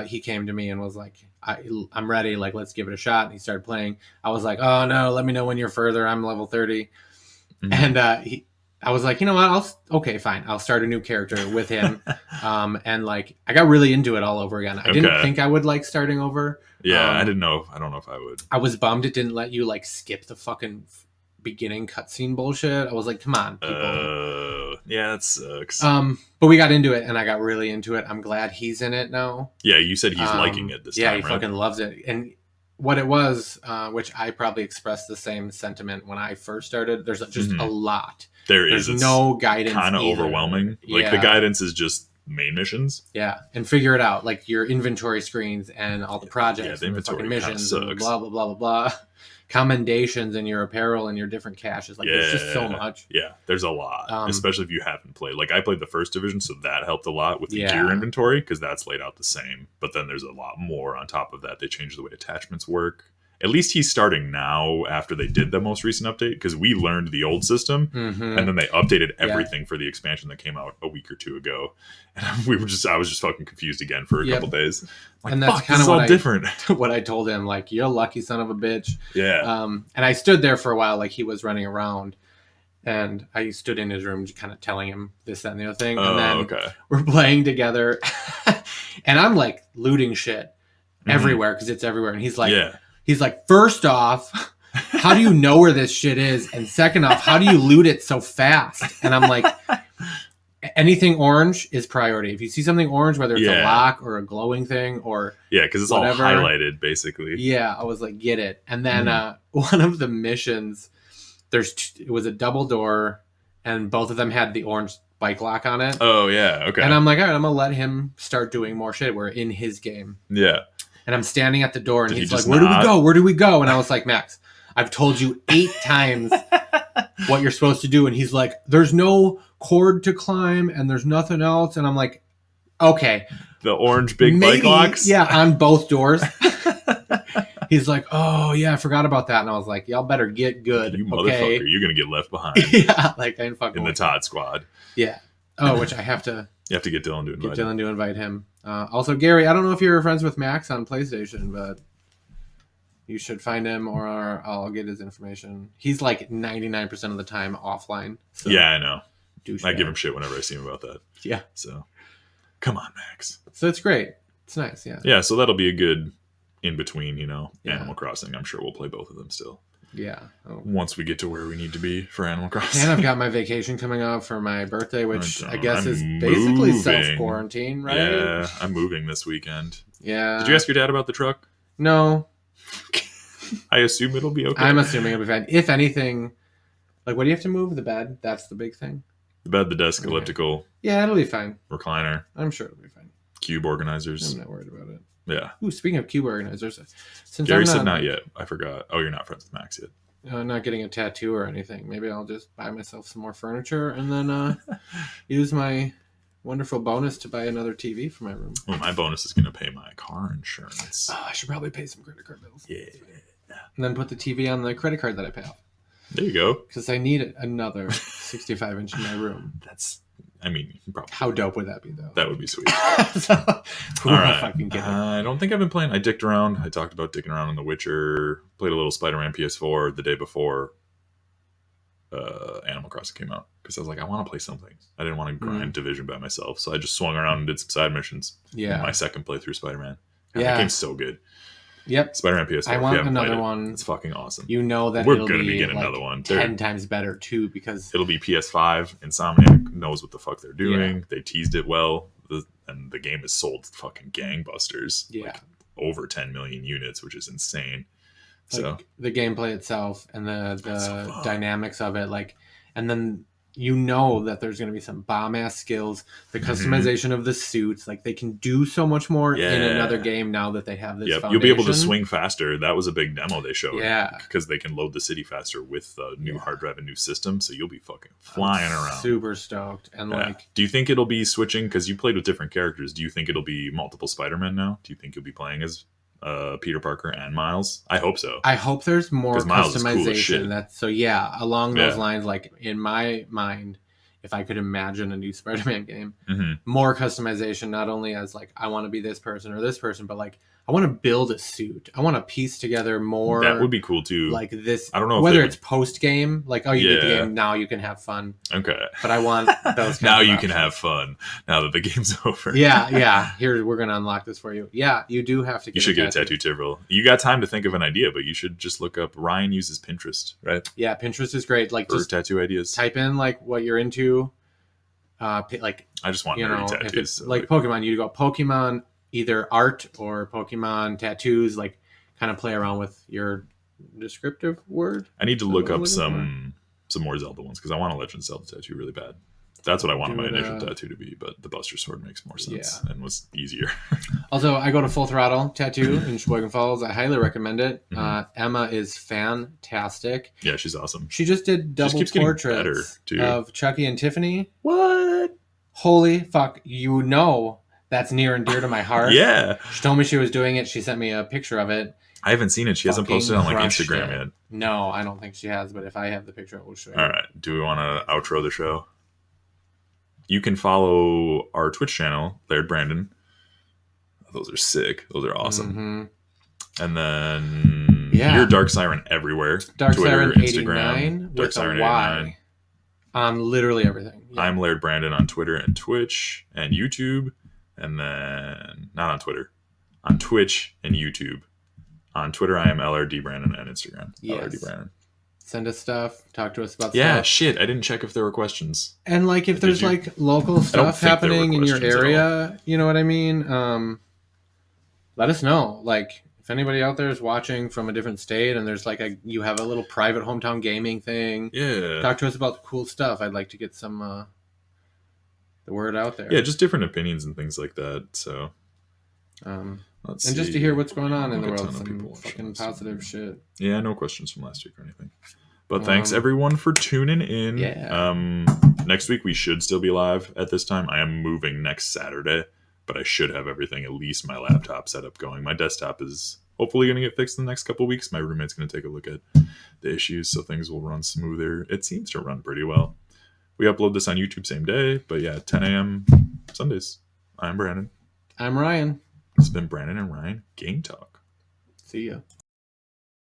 he came to me and was like, I'm ready. Like, let's give it a shot. And he started playing. I was like, oh no, let me know when you're further. I'm level 30. Mhm. And I was like, you know what? Okay, fine. I'll start a new character with him. And like, I got really into it all over again. I didn't Okay. think I would like starting over. Yeah, I didn't know. I don't know if I would. I was bummed it didn't let you like skip the fucking beginning cutscene bullshit. I was like, come on, people. Yeah, that sucks. But we got into it, and I got really into it. I'm glad he's in it now. Yeah, you said he's liking it this yeah, time, he right? fucking loves it. And what it was, which I probably expressed the same sentiment when I first started. There's just a lot. There's no guidance. Kind of either. overwhelming. Like Yeah. the guidance is just main missions. Yeah, and figure it out, like your inventory screens and all the projects, the and the inventory fucking kinda missions, and sucks. blah blah blah blah blah. Commendations and your apparel and your different caches. Like there's just so much. Yeah, there's a lot, especially if you haven't played. Like I played the first division, so that helped a lot with the gear inventory because that's laid out the same. But then there's a lot more on top of that. They changed the way attachments work. At least he's starting now after they did the most recent update because we learned the old system Mm-hmm. and then they updated everything for the expansion that came out a week or two ago. And I was just fucking confused again for a couple days. Like, and that's kind of all different. What I told him, like, you're a lucky son of a bitch. Yeah. And I stood there for a while, like he was running around, and I stood in his room, just kind of telling him this, that, and the other thing. And then we're playing together, and I'm like looting shit everywhere because it's everywhere. And he's like, He's like, first off, how do you know where this shit is? And second off, how do you loot it so fast? And I'm like, anything orange is priority. If you see something orange, whether it's a lock or a glowing thing or because it's whatever, all highlighted basically. Yeah, I was like, get it. And then one of the missions, it was a double door, and both of them had the orange bike lock on it. Oh yeah, okay. And I'm like, all right, I'm gonna let him start doing more shit. We're in his game. Yeah. And I'm standing at the door, and he's like, where do we go? Where do we go? And I was like, Max, I've told you 8 times what you're supposed to do. And he's like, there's no cord to climb, and there's nothing else. And I'm like, okay. The orange big bike locks? Yeah, on both doors. He's like, oh, yeah, I forgot about that. And I was like, y'all better get good. You motherfucker, you're going to get left behind. Yeah, like I didn't fucking in the Todd squad. Yeah. Oh, which I have to... You have to get Dylan to invite him. Also, Gary, I don't know if you're friends with Max on PlayStation, but you should find him, or I'll get his information. He's like 99% of the time offline. So yeah, I know. Douchebag. I give him shit whenever I see him about that. Yeah. So, come on, Max. So it's great. It's nice, yeah. Yeah, so that'll be a good in-between, Animal Crossing. I'm sure we'll play both of them still. Yeah. Once we get to where we need to be for Animal Crossing. And I've got my vacation coming up for my birthday, which I guess is basically self-quarantine, right? Yeah, I'm moving this weekend. Yeah. Did you ask your dad about the truck? No. I assume it'll be okay. I'm assuming it'll be fine. If anything, like, what do you have to move? The bed? That's the big thing. The bed, the desk, elliptical. Yeah, it'll be fine. Recliner. I'm sure it'll be fine. Cube organizers. I'm not worried about it. Yeah. Ooh, speaking of cube organizers, since Gary I'm said not yet. I forgot. Oh, you're not friends with Max yet. not getting a tattoo or anything. Maybe I'll just buy myself some more furniture and then use my wonderful bonus to buy another TV for my room. Well, my bonus is going to pay my car insurance. Oh, I should probably pay some credit card bills. Yeah. And then put the TV on the credit card that I pay off. There you go. Because I need another 65-inch in my room. Probably. How dope would that be, though? That would be sweet. So, who All am I right. fucking kidding? I don't think I've been playing. I dicked around. I talked about dicking around on The Witcher. Played a little Spider-Man PS4 the day before Animal Crossing came out. Because I was like, I want to play something. I didn't want to grind Division by myself. So I just swung around and did some side missions. Yeah. My second playthrough Spider-Man. Yeah. That game's so good. Yep. Spider-Man PS4. I want another one. It's fucking awesome. You know that we're it'll gonna be be getting like another one. 10 times better, too, because... It'll be PS5. Insomniac knows what the fuck they're doing. They teased it well. And the game is sold fucking gangbusters. Yeah. Like over 10 million units, which is insane. Like So the gameplay itself and the so dynamics of it, like, and then you know that there's going to be some bomb ass skills, the customization of the suits, like they can do so much more in another game now that they have this. Foundation. You'll be able to swing faster. That was a big demo they showed. Yeah, because they can load the city faster with the new hard drive and new system, so you'll be fucking flying around. Super stoked. And like, do you think it'll be switching? Because you played with different characters. Do you think it'll be multiple Spider-Man now? Do you think you'll be playing as Peter Parker and Miles? I hope so. I hope there's more customization. Cool, that's so along those lines. Like in my mind, if I could imagine a new Spider-Man game, more customization, not only as like I want to be this person or this person, but like I want to build a suit. I want to piece together more. That would be cool too. Like this, I don't know whether it's post game, like you beat the game, now you can have fun. Okay, but I want those. Now you can have fun. Now that the game's over. Yeah. Here we're gonna unlock this for you. Yeah, you do have to. You should get a tattoo, Tivril. You got time to think of an idea, but you should just look up. Ryan uses Pinterest, right? Yeah, Pinterest is great. Like for just tattoo ideas. Type in like what you're into. Like I just want nerdy tattoos. If it's like Pokemon, you go Pokemon either art or Pokemon tattoos. Like kind of play around with your descriptive word. I need to look up some more Zelda ones because I want a Legend of Zelda tattoo really bad. That's what I wanted my initial tattoo to be, but the Buster Sword makes more sense and was easier. Also, I go to Full Throttle Tattoo in Sheboygan Falls. I highly recommend it. Emma is fantastic. Yeah, she's awesome. She just did double portraits of Chucky and Tiffany. What? Holy fuck. You know that's near and dear to my heart. Yeah. She told me she was doing it. She sent me a picture of it. I haven't seen it. She hasn't posted it on like Instagram yet. No, I don't think she has, but if I have the picture, I will show you. All right. Do we want to outro the show? You can follow our Twitch channel, Laird Brandon. Those are sick. Those are awesome. And then you're Dark Siren everywhere. Dark Twitter, Siren Instagram, 89 Dark Siren 89. On literally everything. Yeah. I'm Laird Brandon on Twitter and Twitch and YouTube. And then, not on Twitter, on Twitch and YouTube. On Twitter, I am LRD Brandon, and Instagram, LRD Brandon. Send us stuff. Talk to us about stuff. Yeah, shit. I didn't check if there were questions. And like if there's like local stuff happening in your area, you know what I mean? Let us know. Like if anybody out there is watching from a different state and there's like you have a little private hometown gaming thing. Yeah. Talk to us about the cool stuff. I'd like to get some the word out there. Yeah, just different opinions and things like that. So Let's just to hear what's going on in the world. Some fucking positive shit. Yeah, no questions from last week or anything. But thanks everyone for tuning in. Yeah. Next week we should still be live at this time. I am moving next Saturday, but I should have everything, at least my laptop set up going. My desktop is hopefully going to get fixed in the next couple of weeks. My roommate's going to take a look at the issues so things will run smoother. It seems to run pretty well. We upload this on YouTube same day, but yeah, 10 a.m. Sundays. I'm Brandon. I'm Ryan. It's been Brandon and Ryan Game Talk. See ya.